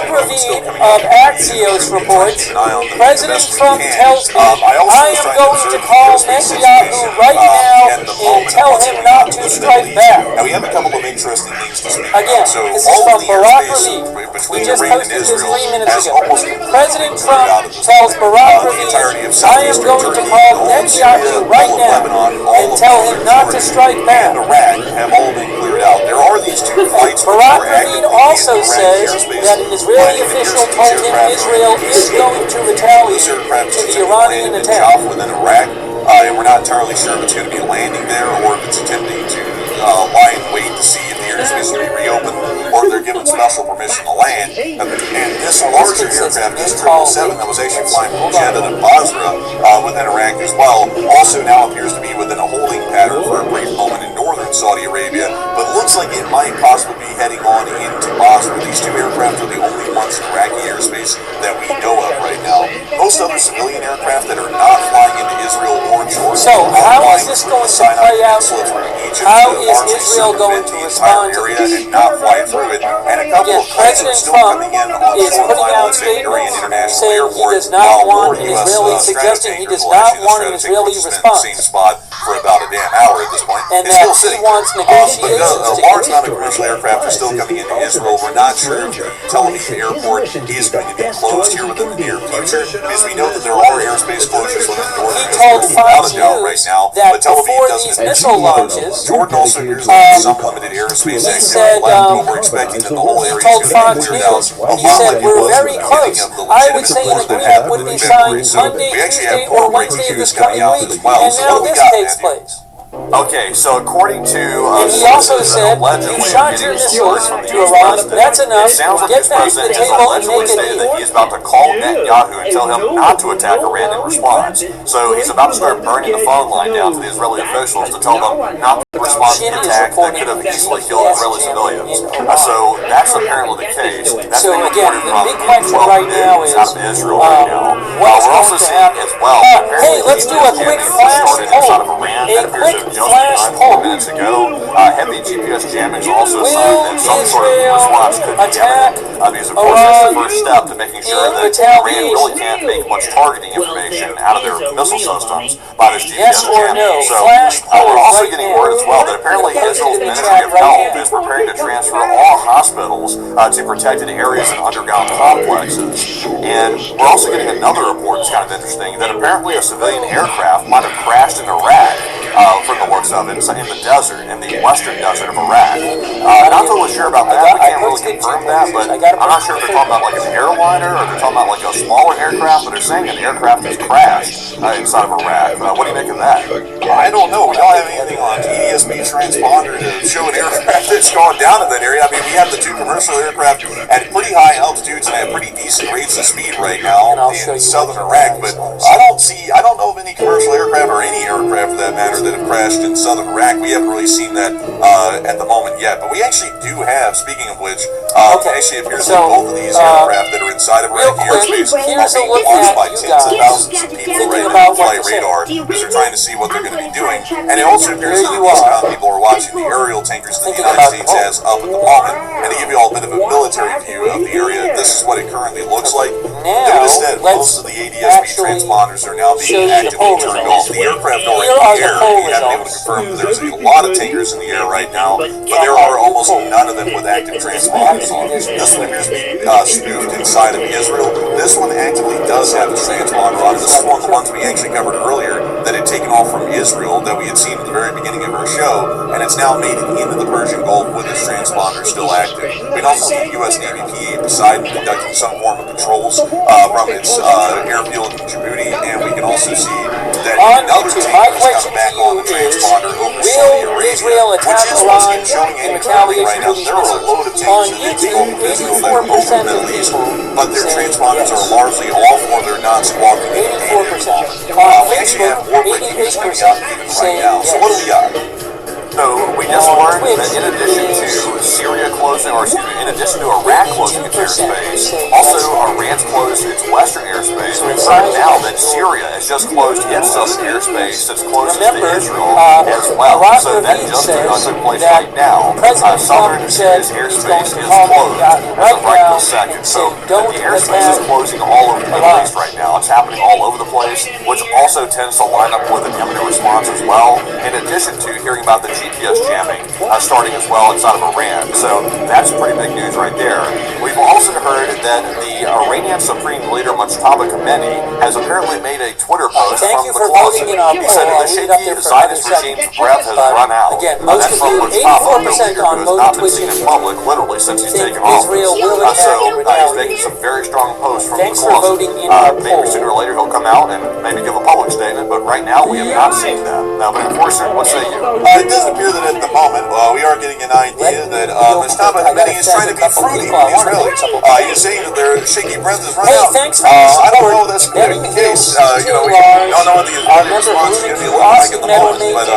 Ravine of Axios reports, President Trump tells me, I am going to call Netanyahu right now and tell him not to strike back. Now we have a couple of interesting things to speak Again, about. So this is all from of the Barack airspace Ravine. between We just Iran and posted this Israel 3 minutes has ago. almost President completely Trump cleared out of the tells Barack the entirety Ravine, of I am southeastern going to Turkey, call all of Syria, Netanyahu right all of now Lebanon, all and of tell northern him not to Jordan, strike back. and Iraq have all been cleared out. There are these two flights which Barack were Ravine actively also in Iraqi says airspace. that an Israeli official told him Israel is going to retaliate to the Iranian attack. Jaffa within Iraq, and we're not entirely sure if it's going to be landing there or if it's attempting to lie in wait to see if the airspace will be reopened or if they're given special permission to land. And this larger aircraft, this 777 that was actually flying from Jeddah to Basra within Iraq as well, also now appears to be within a holding pattern for a brief moment in northern Saudi Arabia, but looks like it might possibly be heading on into Basra. These two aircraft are the only ones in Iraqi airspace that we know of right now. Most other civilian aircraft that are not flying into Israel or Jordan. So how is this going to play out? How is Israel going to respond to this? And not fly through it. And a couple Again, of planes are President still Trump coming in on is putting out statements saying he does not want an Israeli, suggesting he does not want an Israeli response. Same spot for about a damn hour at this point. And it's that still he sitting wants there. negotiations But a large amount of commercial aircraft are still coming into Israel. We're not sure if the Tel Aviv airport is going to be closed here within the near future, because we know that there are airspace closures within northern Israel without a doubt right now. But Tel Aviv doesn't missile launches, Jordan also appears to have some limited airspace activity, but we're expecting that the whole area is going to be cleared out. He said we're very close. I would say an agreement would be signed Monday, Tuesday, or Wednesday of this coming week, and now this takes place. Okay, so according to and he also said, you shot your missiles to Iran, that's enough, get back to the table and make it stated that he is about to call Netanyahu and tell him not to attack Iran in response. So he's about to start burning the phone line down to the Israeli officials to tell them not to respond to the attack that could have easily killed Israeli civilians. So that's apparently the case. That's so being again, reported the from big question right now is, out of Israel right now. What's we're also going to seeing happen? as well. Hey, let's do a quick flash poll. A quick flash poll. Minutes ago, heavy GPS jamming is also a sign that some sort of response could be imminent. Because of course that's the first step to making sure that Iran really can't make much targeting information out of their missile systems by this GPS jamming. So we're also getting word as well that apparently Israel's Ministry of Health is preparing to transfer all hospitals to protected areas and underground complexes. And we're also getting another report that's kind of interesting that apparently a civilian aircraft might have crashed in Iraq from the looks of it, in the desert, in the western desert of Iraq. Not totally sure about that. We can't really confirm that, but I'm not sure if they're talking about like an airliner or they're talking about like a smaller aircraft, but they're saying an aircraft has crashed inside of Iraq. What do you make of that? I don't know. We don't have anything on EDSB transponder to show an aircraft that's gone down in that area. I mean, we have the two commercial aircraft at pretty high altitudes and at pretty decent rates of speed right now in southern Iraq, but I don't know of any commercial aircraft or any aircraft aircraft, for that matter, that have crashed in southern Iraq. We haven't really seen that at the moment yet, but we actually do have, speaking of which, it actually appears that both of these aircraft that are inside of Iraqi airspace are being watched by tens of thousands of people right now on flight radar because they're trying to see what they're going to be doing. And it also appears that these people are watching the aerial tankers that the United States has up at the moment. And to give you all a bit of a military view of the area, this is what it currently looks like. Notice that most of the ADS-B transponders are now being actively turned off. The aircraft are in the air. We haven't been able to confirm that there's a lot of tankers in the air right now, but there are almost none of them with active transponders on. This one appears to be spoofed inside of Israel. This one actively does have a transponder on. This is one of the ones we actually covered earlier that had taken off from Israel that we had seen at the very beginning of our show, and it's now made it into the Persian Gulf with its transponder still active. We can also see U.S. Navy P-8 Poseidon conducting some form of patrols from its airfield in Djibouti, and we can also see that another tank has come back on the transponder over Saudi Arabia, which is what's been showing incredibly right now. There are a load of tankers that have taken over Israel that are over the Middle East, but their transponders are largely off or they're not squawking in any We actually have more breaking news coming out even right now. So what do we got? So we just learned that in addition to Syria closing, or excuse me, in addition to Iraq closing its airspace, also Iran's closed its western airspace. We've learned now that Syria has just closed its southern airspace that's closest to Israel as well. So that just took place right now. Southern Syria's airspace is closed as of right this second. So the airspace is closing all over the Middle East right now. It's happening all over the place, which also tends to line up with an imminent response as well. In addition to hearing about the GPS jamming starting as well inside of Iran. So that's pretty big news right there. We've also heard that the Iranian Supreme Leader Mujtaba Khamenei has apparently made a Twitter post from the closet. He said that the shaky Zionist regime's breath has run out. That's from Mujtaba, the leader who has not been seen in public literally since he's taken office. So he's making some very strong posts from the closet. Maybe sooner or later he'll come out and maybe give a public statement, but right now we have not seen that. Now, but Enforcer, what say you? It does appear that at the moment we are getting an idea that Mujtaba Khamenei is trying to be fruity with the Israelis. He's saying that their shaky breath is running out. I don't know if that's going to be the case. We don't know what the Israeli response is going to be looking like at the moment, but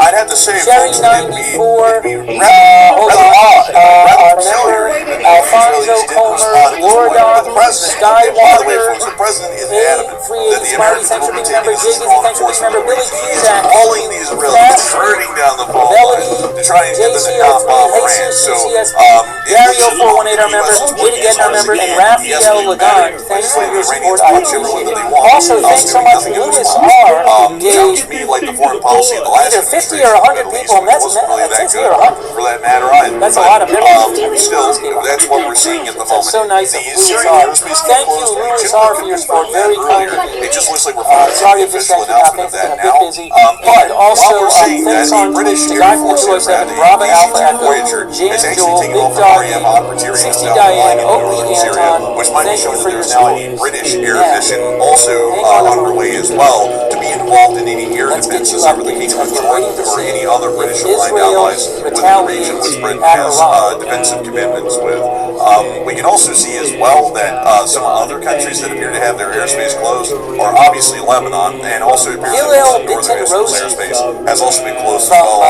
I'd have to say, folks, it'd be rather odd, rather peculiar even if the Israelis didn't respond at this point. But the president, by the way, folks, the president is adamant that the Americans are overtaking this as law enforcement operation. He is calling the Israelis burning down the phone lines to try and get them to not bomb Iran. So, Dario 418 our member, Jada Gettin our member, and Raphael Lagan. Thanks for your support. I appreciate it. Also, thanks so much. Lewis R. Sounds to me like the foreign policy of the last either 50 or 100 people, and that's really that 50 good or 100. for that matter either. That's a lot of members. Still, that's what we're seeing at the moment. So nice of The Lewis Syrian R. airspace Thank you, Lewis R, for your support. Very kind of you. It just looks like we're finally Sorry getting if the this official guy's announcement of been that a bit now. busy. But And also, while we're saying that, thanks the on British to Air Guy Force 427, aircraft, Bravo the Alpha DC-2 Echo, Voyager, Jan is actually Joel, taking Big off from Doggy, RAF Operaterium 60 down Diane, in Oakley this area, Anton. which might be Thank you showing for that your there's now support. a British air mission also underway as well to be involved in any air defenses over the Kingdom of Jordan or any other British aligned allies within the region which Britain has defensive commitments with. We can also see as well that some other countries that appear to have their airspace closed are obviously Lebanon, and also appears that northern Israel's airspace has also been closed as well,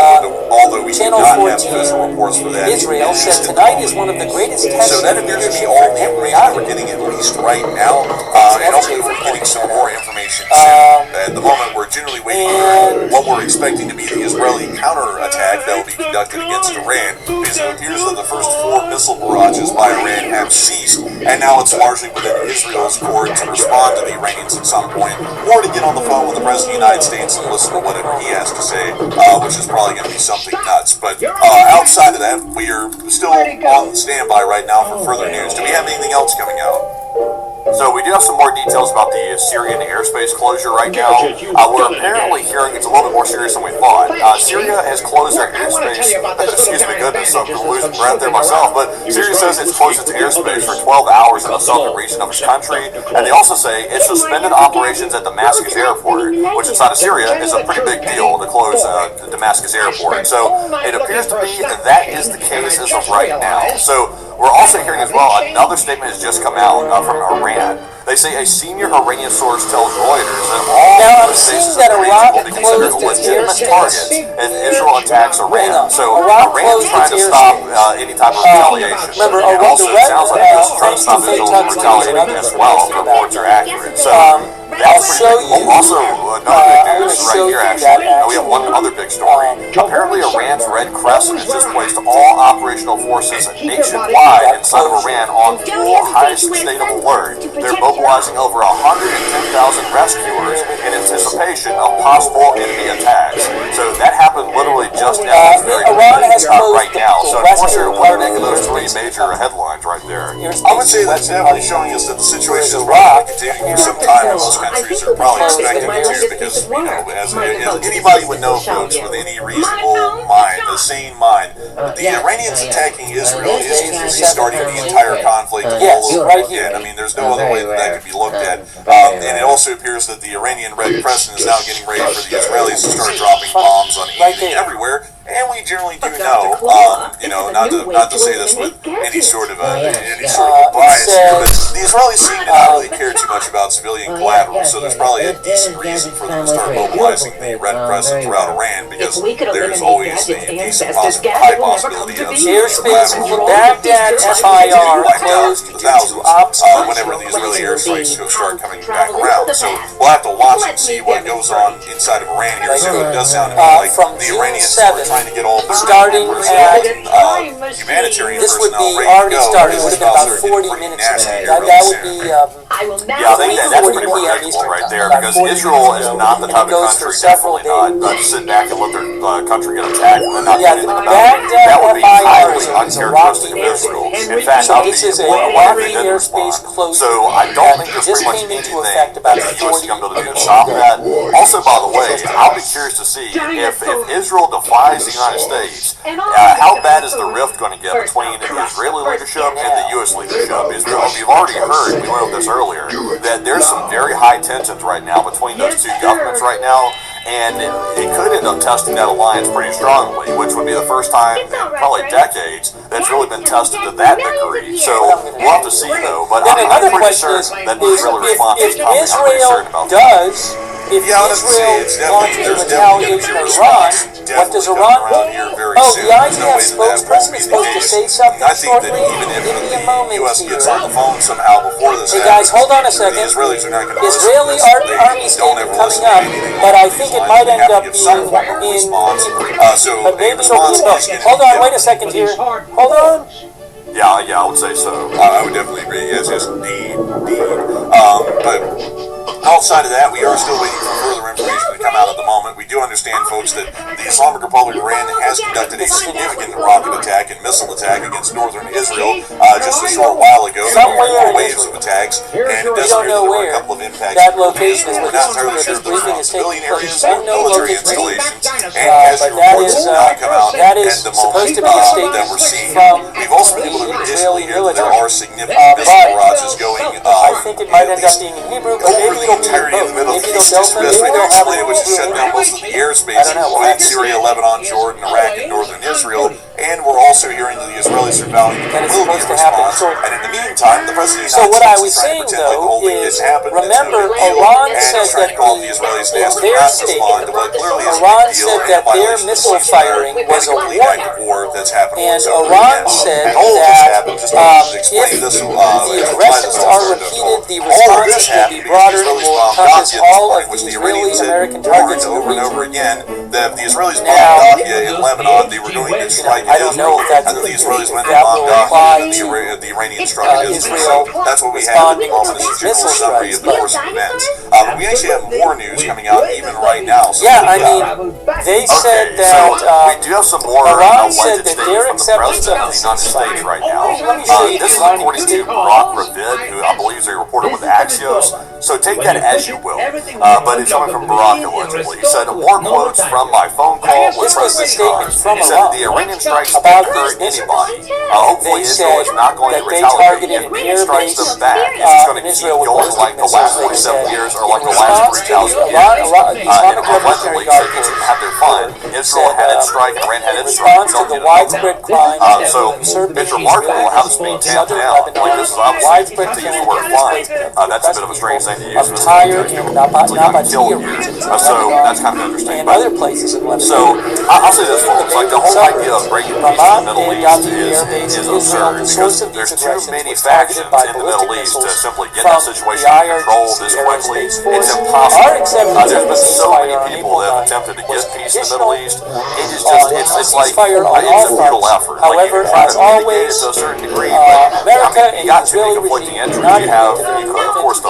although we do not have official reports for that. Israel says tonight is one of the greatest tests. So that appears to be all the information we're getting at least right now, and hopefully we're getting some more information soon. At the moment, we're generally waiting for what we're expecting to be the Israeli counterattack that will be conducted against Iran, because it appears that the first 4 missile barrages by Iran have ceased, and now it's largely within Israel's court to respond to the Iranians at some point, or to get on the phone with the President of the United States and listen to whatever he has to say, which is probably going to be something nuts. But outside of that, we are still on standby right now for further news. Do we have anything else coming out? So we do have some more details about the Syrian airspace closure right now. We're apparently hearing it's a little bit more serious than we thought. Syria has closed their airspace. Excuse me, goodness, I'm losing breath there myself. But Syria says it's closed its airspace for 12 hours in the southern region of its country. And they also say it suspended operations at Damascus Airport, which inside of Syria is a pretty big deal to close the Damascus Airport. So it appears to be that is the case as of right now. So we're also hearing as well, another statement has just come out from Iran Iran. They say a senior Iranian source tells Reuters that all Now, I'm the seeing bases that of Iraq will be considered closed its legitimate airspace. targets if Israel attacks Iran. So Iraq Iran's closed trying to its stop airspace. any type of retaliation. Remember, And also, it sounds like it's trying to thanks stop to Israel Fake from Tugs retaliating as well. The reports are accurate. So that's pretty big. Oh, also, another big news right here, actually. We have one other big story. Apparently, Iran's Red Crescent has just placed all operational forces nationwide inside of Iran on full highest state of alert. They're mobilizing over 110,000 rescuers in anticipation of possible enemy attacks. So that happened literally just now. Iran has closed right now. So unfortunately, what do you think of those three major headlines right there? I would say that's definitely showing us that the situation is probably going to continue for some time, and most countries are probably expecting it to, because, you know, as anybody would know, folks, with any reasonable mind, a sane mind, the Iranians attacking Israel is restarting the entire conflict all over again. I mean, there's no other way that could be looked at. And it also appears that the Iranian Red Crescent is now getting ready for the Israelis to start dropping bombs on anything everywhere. And we generally do know, you know, not to say this with any sort of bias here, but the Israelis seem to not really care too much about civilian collateral. So there's probably a decent reason for them to start mobilizing the Red Crescent throughout Iran, because there's always the decent high possibility of airspace Baghdad FIR closed due to obstacles. whenever the Israeli airstrikes start coming back around. So we'll have to watch and see what goes on inside of Iran here. So it does sound to me like the Iranians are trying to get all their starting at humanitarian this would personnel be ready to already go. started. It would have been about They're 40 getting minutes nasty ago. here That really would soon. be Yeah, I think that's pretty predictable right there, because Israel is not the type of country, definitely not, to sit back and let their country get attacked and then not do anything about it. That would be highly uncharacteristic of Israel. In fact, I would be why they didn't respond. So I don't think there's pretty much anything that the U.S. is going to be able to do to stop that. Also, by the way, I'll be curious to see if Israel defies the United States, how bad is the rift going to get between the Israeli leadership and the U.S. leadership? Because you've already heard, we went over this earlier, that there's some very high tensions right now between those two governments right now, and it could end up testing that alliance pretty strongly, which would be the first time in probably decades that's really been tested to that degree. So we'll have to see, though. But I'm pretty sure that the Israeli response is coming. I'm pretty certain about that. If Israel launches a retaliation at Iran, what does Iran do? Oh, the IDF spokesperson is supposed to say something shortly. Give me a moment here. Gets on the phone somehow before this Hey guys, hold on a second. The Israelis are not going to Israeli Army statement coming up, but I think it might end up being in. But maybe it'll be both. Hold on, wait a second here. Hold on. Yeah, I would say so. I would definitely agree. Yes, indeed. But outside of that, we are still waiting for further information to come out at the moment. We do understand, folks, that the Islamic Republic of Iran has conducted a significant rocket attack and missile attack against northern Israel just a short while ago. Somewhere waves of attacks, and it does appear that there were a couple of impacts. That location is we're not entirely sure if those are civilian areas or military installations. And as the that reports is come out that at is the supposed to moment be a statement that we're seeing, from we've also been able to additionally hear that there are significant but missile barrages going. I think it might end up being in Hebrew, but maybe it'll be in both. Maybe it'll Delta, maybe they'll have it which shut down most of the airspace in Syria, Lebanon, Jordan, Iraq, and northern Israel. And we're also hearing that the Israelis are vowing that there will be a response. And in the meantime, the president of the United States is trying to pretend like the whole thing didn't happen. Remember, Iran said that their statement, Iran said that their missile firing was a warning. And Iran said that if the aggressions are repeated, the responses will be broader and will encompass all of the Israeli-American targets in the region. That if the Israelis bombed Dakhia in Lebanon, they were going to strike at Israel, and then the Israelis went and bombed Dakhia, and the Iranians struck at Israel. So that's what we have at the moment, is a general summary of the course of events. We actually have more news coming out even right now. So yeah, I mean, they said that we do have some more Iran said that their from the President of the United States right now. This is according to Barack Ravid, who I believe is a reporter with Axios. So take that as you will. But it's coming from from Barack allegedly. He said, more quotes from my phone call with President Trump. He said the Iranian strikes didn't hurt anybody. Hopefully Israel is not going to retaliate. If Iran strikes them back, it's just going to keep going like the last 47 years or like the last 3,000 years. And allegedly, so they can have their fun. Israel had its strike, Iran had its strike. So it's remarkable how this is being tamped down. Like this is obviously, to use the word fun, that's a bit of a strange thing to use. This people got killed here. So that's kind of interesting. But, so I'll say this, folks, like the whole idea of breaking peace in the Middle East is absurd because there's too many factions in the Middle East to simply get that situation under control this quickly. It's impossible. There's been so many people that have attempted to get peace in the Middle East. It is just, it's like, it's a futile effort. Like you try to mitigate it to a certain degree, but you got too many conflicting interests. You have, of course, the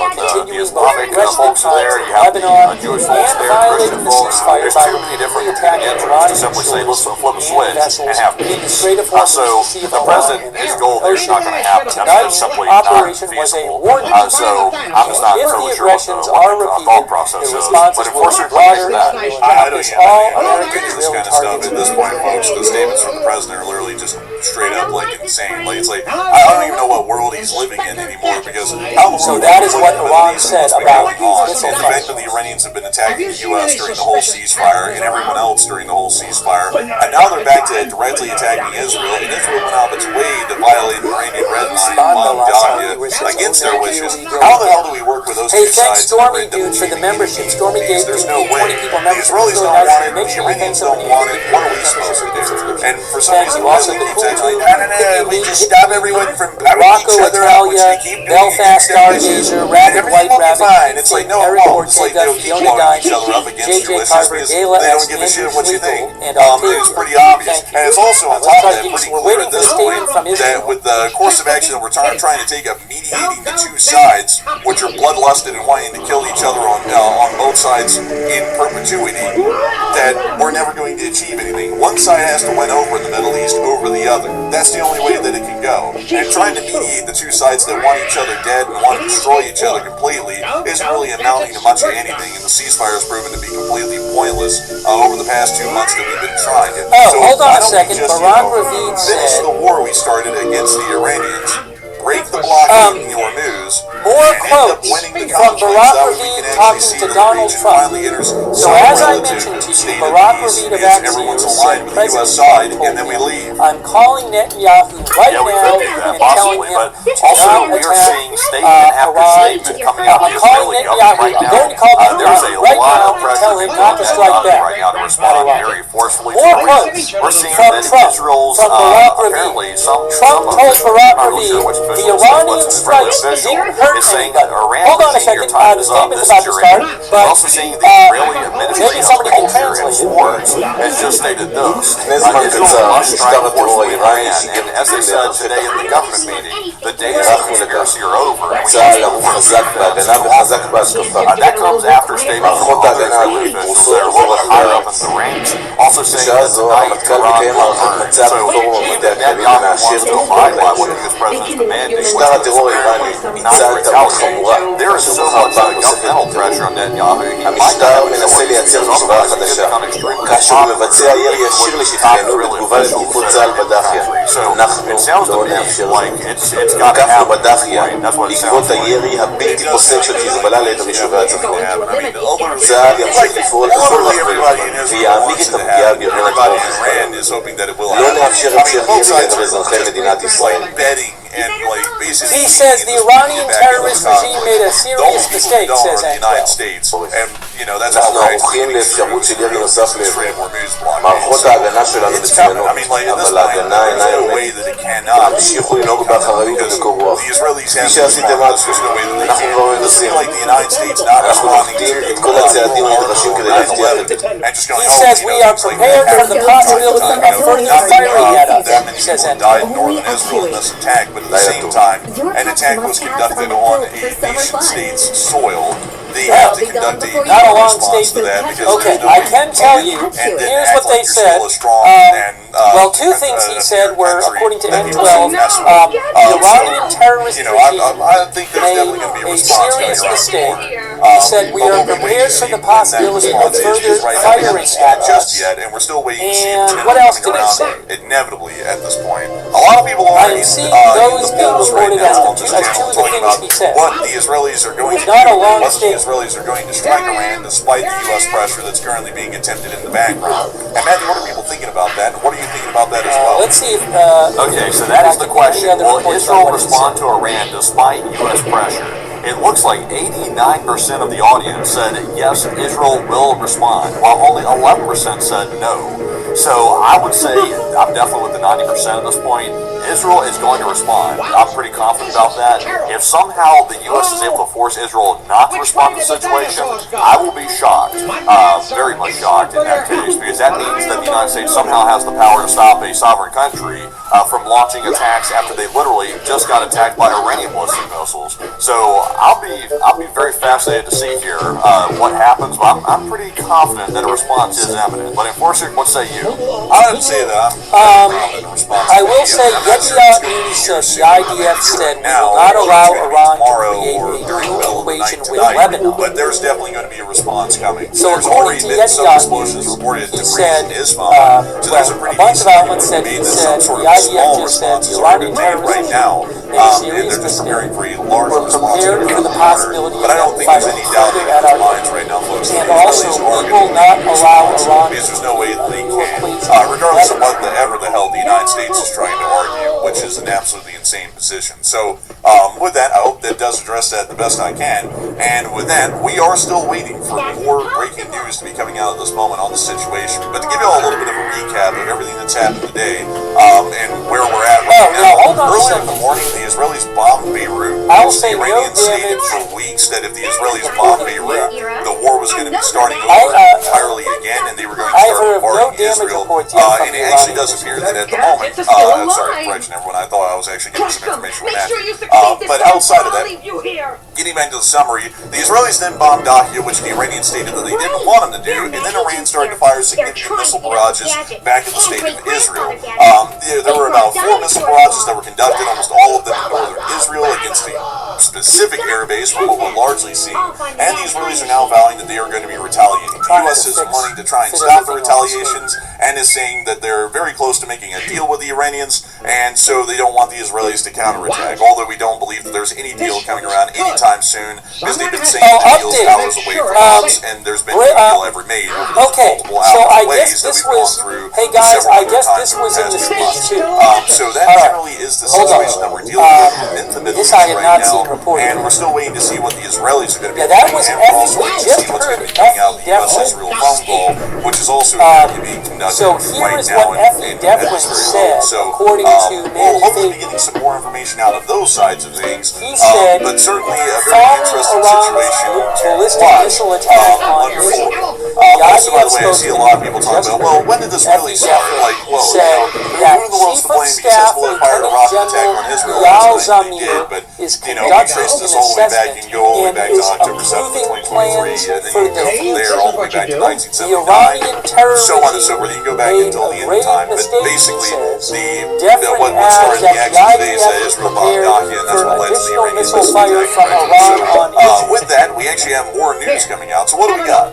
Islamic folks there, you have the Jewish folks there, Christian folks. There's too many different interests to simply say, let's flip a switch and have peace. So the president, his goal there is not going to happen. That's just simply not feasible. So I'm just not totally sure what the thought process is. But unfortunately, I don't even get this kind of stuff at this point, folks. The statements from the president are literally just straight up like insane. Like it's like I don't even know what world he's living in anymore because so that is what Iran said about the fact that the Iranians have been attacking the U.S. during the whole ceasefire and everyone else during the whole ceasefire, and now they're back to directly attacking Israel, and Israel went out of its way to violate the Iranian red line, bomb Gaza against their wishes. How the hell do we work with those two sides? Stormy, dude, for the membership. Stormy gave there's no way. 20 people membership. The Israelis don't want it. The Iranians don't want it. What are we supposed to do? And for some reason, the president keeps saying, no, we just stop everyone from pouting each other out, which they keep doing. Belfast, Stargazer, Rabbit, White Rabbit, fine. It's like, no, it won't. It's like they'll keep blowing each other up against your wishes because they don't give a shit what you think. It's pretty obvious. And it's also on top of that pretty clear at this point that with the course of action that we're trying to take of mediating the two sides, which are bloodlusted and wanting to kill each other on both sides in perpetuity, that we're never going to achieve anything. One side has to win over in the Middle East over the other. That's the only way that it can go. And trying to mediate the two sides that want each other dead and want to destroy each other completely isn't really amounting to much of anything, and the ceasefire has proven to be completely pointless over the past 2 months that we've been trying it. So hold on a second. Barak Ravid finish the war we started against the Iranians, break the blockade in your news, more quotes from Barak Ravid talking to Donald Trump. So as I mentioned to you, Barak Ravid of Axios said President Trump told him, I'm calling Netanyahu right now and telling him to not attack Iran. I'm calling Netanyahu, I'm going to call Netanyahu right now and tell him not to strike back. More quotes from Trump, from Barak Ravid. Trump told Barak Ravid, the Iranian strikes didn't hurt anybody. Hold on a second, the statement's about to start, but maybe somebody can translate it. Has just stated this. Israel must strike a war for Iran, and as they said today in the government meeting, the days of conspiracy are over. That comes after statements from other Israeli officials that are a little higher up in the ranks, also saying that tonight Iran will burn. So even Netanyahu wants to abide by what the U.S. president's demanding, which is not retaliation. There is so much governmental pressure on Netanyahu, he might not have been able to do this, otherwise it could become extremely popular. So it sounds to me like it's got to happen. That's what it sounds like. הירי הבלתי פוסק של חיזבאללה לעבר יישובי הצפון. צה"ל ימשיך לפעול בכל רחבי ויעמיק את הפגיעה בארגון הטרור. לא נאפשר המשך ירי לעבר אזרחי מדינת ישראל. He says the Iranian terrorist regime made a serious mistake, says Anquil. אנחנו ערוכים לאפשרות של ירי נוסף לעבר. מערכות ההגנה שלנו מצוינות, אבל ההגנה אינה הרמטית. תמשיכו לנהוג באחריות ובקור רוח. כפי שעשיתם עד כה, אנחנו כבר מנסים. אנחנו נוקטים את כל הצעדים הנדרשים כדי להבטיח את זה. He says we are prepared for the possibility of further firing at us, says Anquil. At the same time, an attack was conducted on a nation state's soil. They have to conduct a response to that because okay, I can tell you, here's what they said. Well, two things he said were, according to N12, the Iranian terrorist regime I think there's definitely going to be a made a response serious coming mistake. around He said, we are prepared for the possibility of further firing at just us. yet, and we're still waiting to see And what else did he around say? inevitably at this point. A lot of people I already am seeing those being reported as two of the things he said. what the Israelis are going to do, not a long what the statement. Israelis are going to strike Iran despite the U.S. pressure that's currently being attempted in the background. And Matthew, what are people thinking about that? And what are you thinking about that as well? Let's see if... Okay, so that is the question. Will Israel respond to Iran despite U.S. pressure? It looks like 89% of the audience said yes, Israel will respond, while only 11% said no. So I would say I'm definitely with the 90% at this point. Israel is going to respond. I'm pretty confident about that. If somehow the U.S. is able to force Israel not to respond to the situation, I will be shocked, very much shocked in that case, because that means that the United States somehow has the power to stop a sovereign country from launching attacks after they literally just got attacked by Iranian ballistic missiles. So I'll be very fascinated to see here what happens, but I'm pretty confident that a response is imminent. But Enforcer, what say you? I would say that I'm confident in response. I will say Netanyahu said the IDF said we will not allow Iran to create a dual equation with Lebanon. But there's definitely going to be a response coming. So There's according already to been some Netanyahu, explosions reported he to said, Isfahan. So there's a pretty bunch of decent outlets said made he that said some sort the of IDF small just said responses the are Iranian being made right now. made a And serious they're just preparing for a mistake. large We're response prepared for the possibility but I don't of think there's fighting any doubt further in at our our minds right now, folks. and also we will not allow Iran because there's no way that they to can, equate regardless of what the hell the United States is trying to argue, which is an absolutely insane position. So with that, I hope that does address that the best I can. And with that, we are still waiting for more breaking news to be coming out at this moment on the situation. But to give you all a little bit of a recap of everything that's happened today and where we're at right now. Earlier in the morning, the Israelis bombed Beirut. I will say the no Iranians stated damage. for weeks that if the Israelis bombed Beirut, the war was going to be starting over entirely again, and they were going to I start heard of no bombarding damage Israel. reports yet from And the it actually Iranians. does appear that at the moment, I'm sorry, correction everyone, I thought I was actually getting some information from that. But outside of that, getting back to the summary, the Israelis then bombed Dahiya, which the Iranians stated that they didn't want them to do, and then Iran started to fire significant missile barrages back in the state of Israel. There were about 4 missile barrages that were conducted, almost all of them in northern Israel, against a specific airbase from what we're largely seeing. And the Israelis are now vowing that they are going to be retaliating. The U.S. is wanting to try and stop the retaliations and is saying that they're very close to making a deal with the Iranians, and so they don't want the Israelis to counterattack, although we don't believe that there's any deal coming around anytime soon, because they've been saying the deal's hours away from us, and there's been no deal ever made over Okay, multiple so I ways guess that this we've gone was, through hey guys, several I guess times this over was the in the past speech few too. months. So that generally is the situation that we're dealing with in the Middle This East I had right not seen now, reported. and we're still waiting to see what the Israelis are going to be Yeah, that doing, was and we're also we waiting to just see what's heard going to be coming out of the U.S.-Israel phone call, which is also going to be conducted So here right is now what in Devlin Israel. said, So according to we'll hopefully be getting some more information out of those sides of things, He said, but certainly a very following interesting Iran's situation. ballistic missile attack on Israel, Also, by the way, I see a lot of people talking about, well, when did this really start? Like, well, said who in the world's to Chief of blame because Staff Hezbollah fired a rocket attack on Israel last night? They did, but, is we trace this all the way back and go all the way back to is October 7th, approving 2023, and then for you go the from there all the way back to The 1979, Iranian terror so on and so forth. You can go back made until a the end of grave time, but mistake, basically, Devlin what started the adds action that today is the that IDF Israel bombed Dahiya, and that's for what led to the additional Iranian missile missile fire attack. from Iran on Israel. With that, we actually have more news coming out. So what do we got?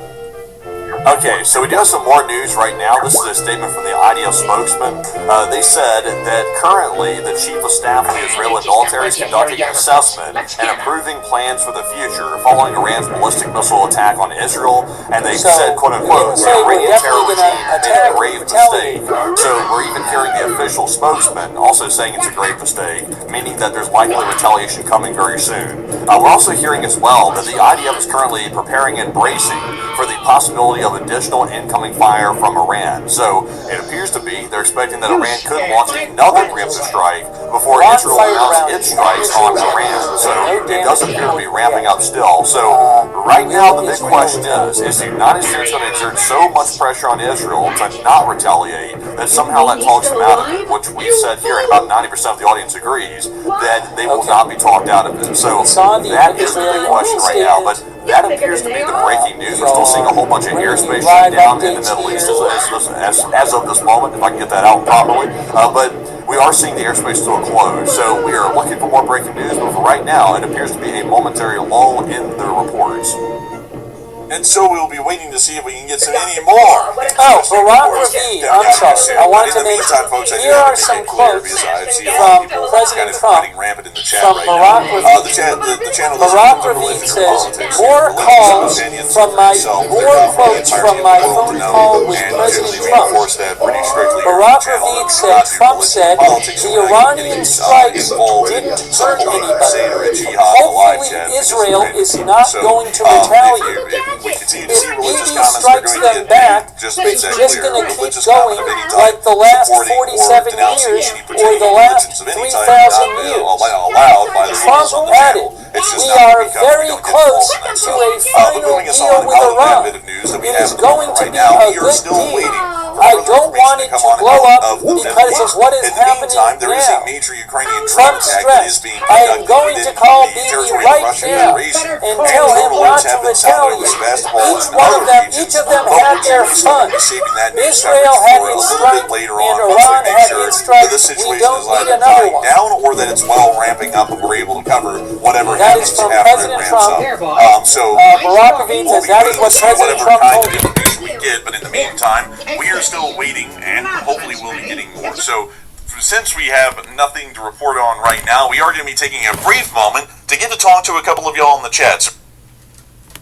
Okay, so we do have some more news right now. This is a statement from the IDF spokesman. They said that currently the Chief of Staff of the Israeli military is conducting an assessment and approving plans for the future following Iran's ballistic missile attack on Israel. And they said, quote unquote, the Iranian terror regime made a grave mistake. So we're even hearing the official spokesman also saying it's a grave mistake, meaning that there's likely retaliation coming very soon. We're also hearing as well that the IDF is currently preparing and bracing for the possibility of additional incoming fire from Iran. So it appears to be they're expecting that Iran could launch another preemptive strike before Israel mounts its strikes on Iran. So it does appear to be ramping up still. So right now the big question is the United States going to exert so much pressure on Israel to not retaliate that somehow that talks them out of it, which we've said here, and about 90% of the audience agrees, that they will not be talked out of it. So that is the big question right now. But that appears to be the breaking news. We're still seeing a whole bunch of airspace shut down in the Middle East as of this moment, if I can get that out properly. But we are seeing the airspace still closed, so we are looking for more breaking news. But for right now, it appears to be a momentary lull in the reports. And so we'll be waiting to see if we can get any more. Oh, Barack VID, I'm sorry. I wanted to mention, here are some quotes from President Trump from Barack VID. Barack VID says, more calls from my, more quotes from my phone call with President Trump. Barack VID said, Trump said, the Iranian strikes didn't hurt anybody. Hopefully Israel is not going to retaliate. If VID strikes them back, it's just going to keep going like the last 47 years or the last 3,000 years. Trump added, we are very close to a final deal with Iran. It is going to be a good deal. I don't want it to blow up because of what is happening now. Trump stressed, I am going to call Bibi right now and tell him not to retaliate. Each of them had their fun. Israel had its strike and Iran had its strike. We don't need another one. Down, or that it's well ramping up and we're able to cover whatever that is from President Trump. Barack VID says that is what President Trump told you. We get, but in the meantime, we are still waiting, and hopefully we'll be getting more. So, since we have nothing to report on right now, we are going to be taking a brief moment to get to talk to a couple of y'all in the chat. So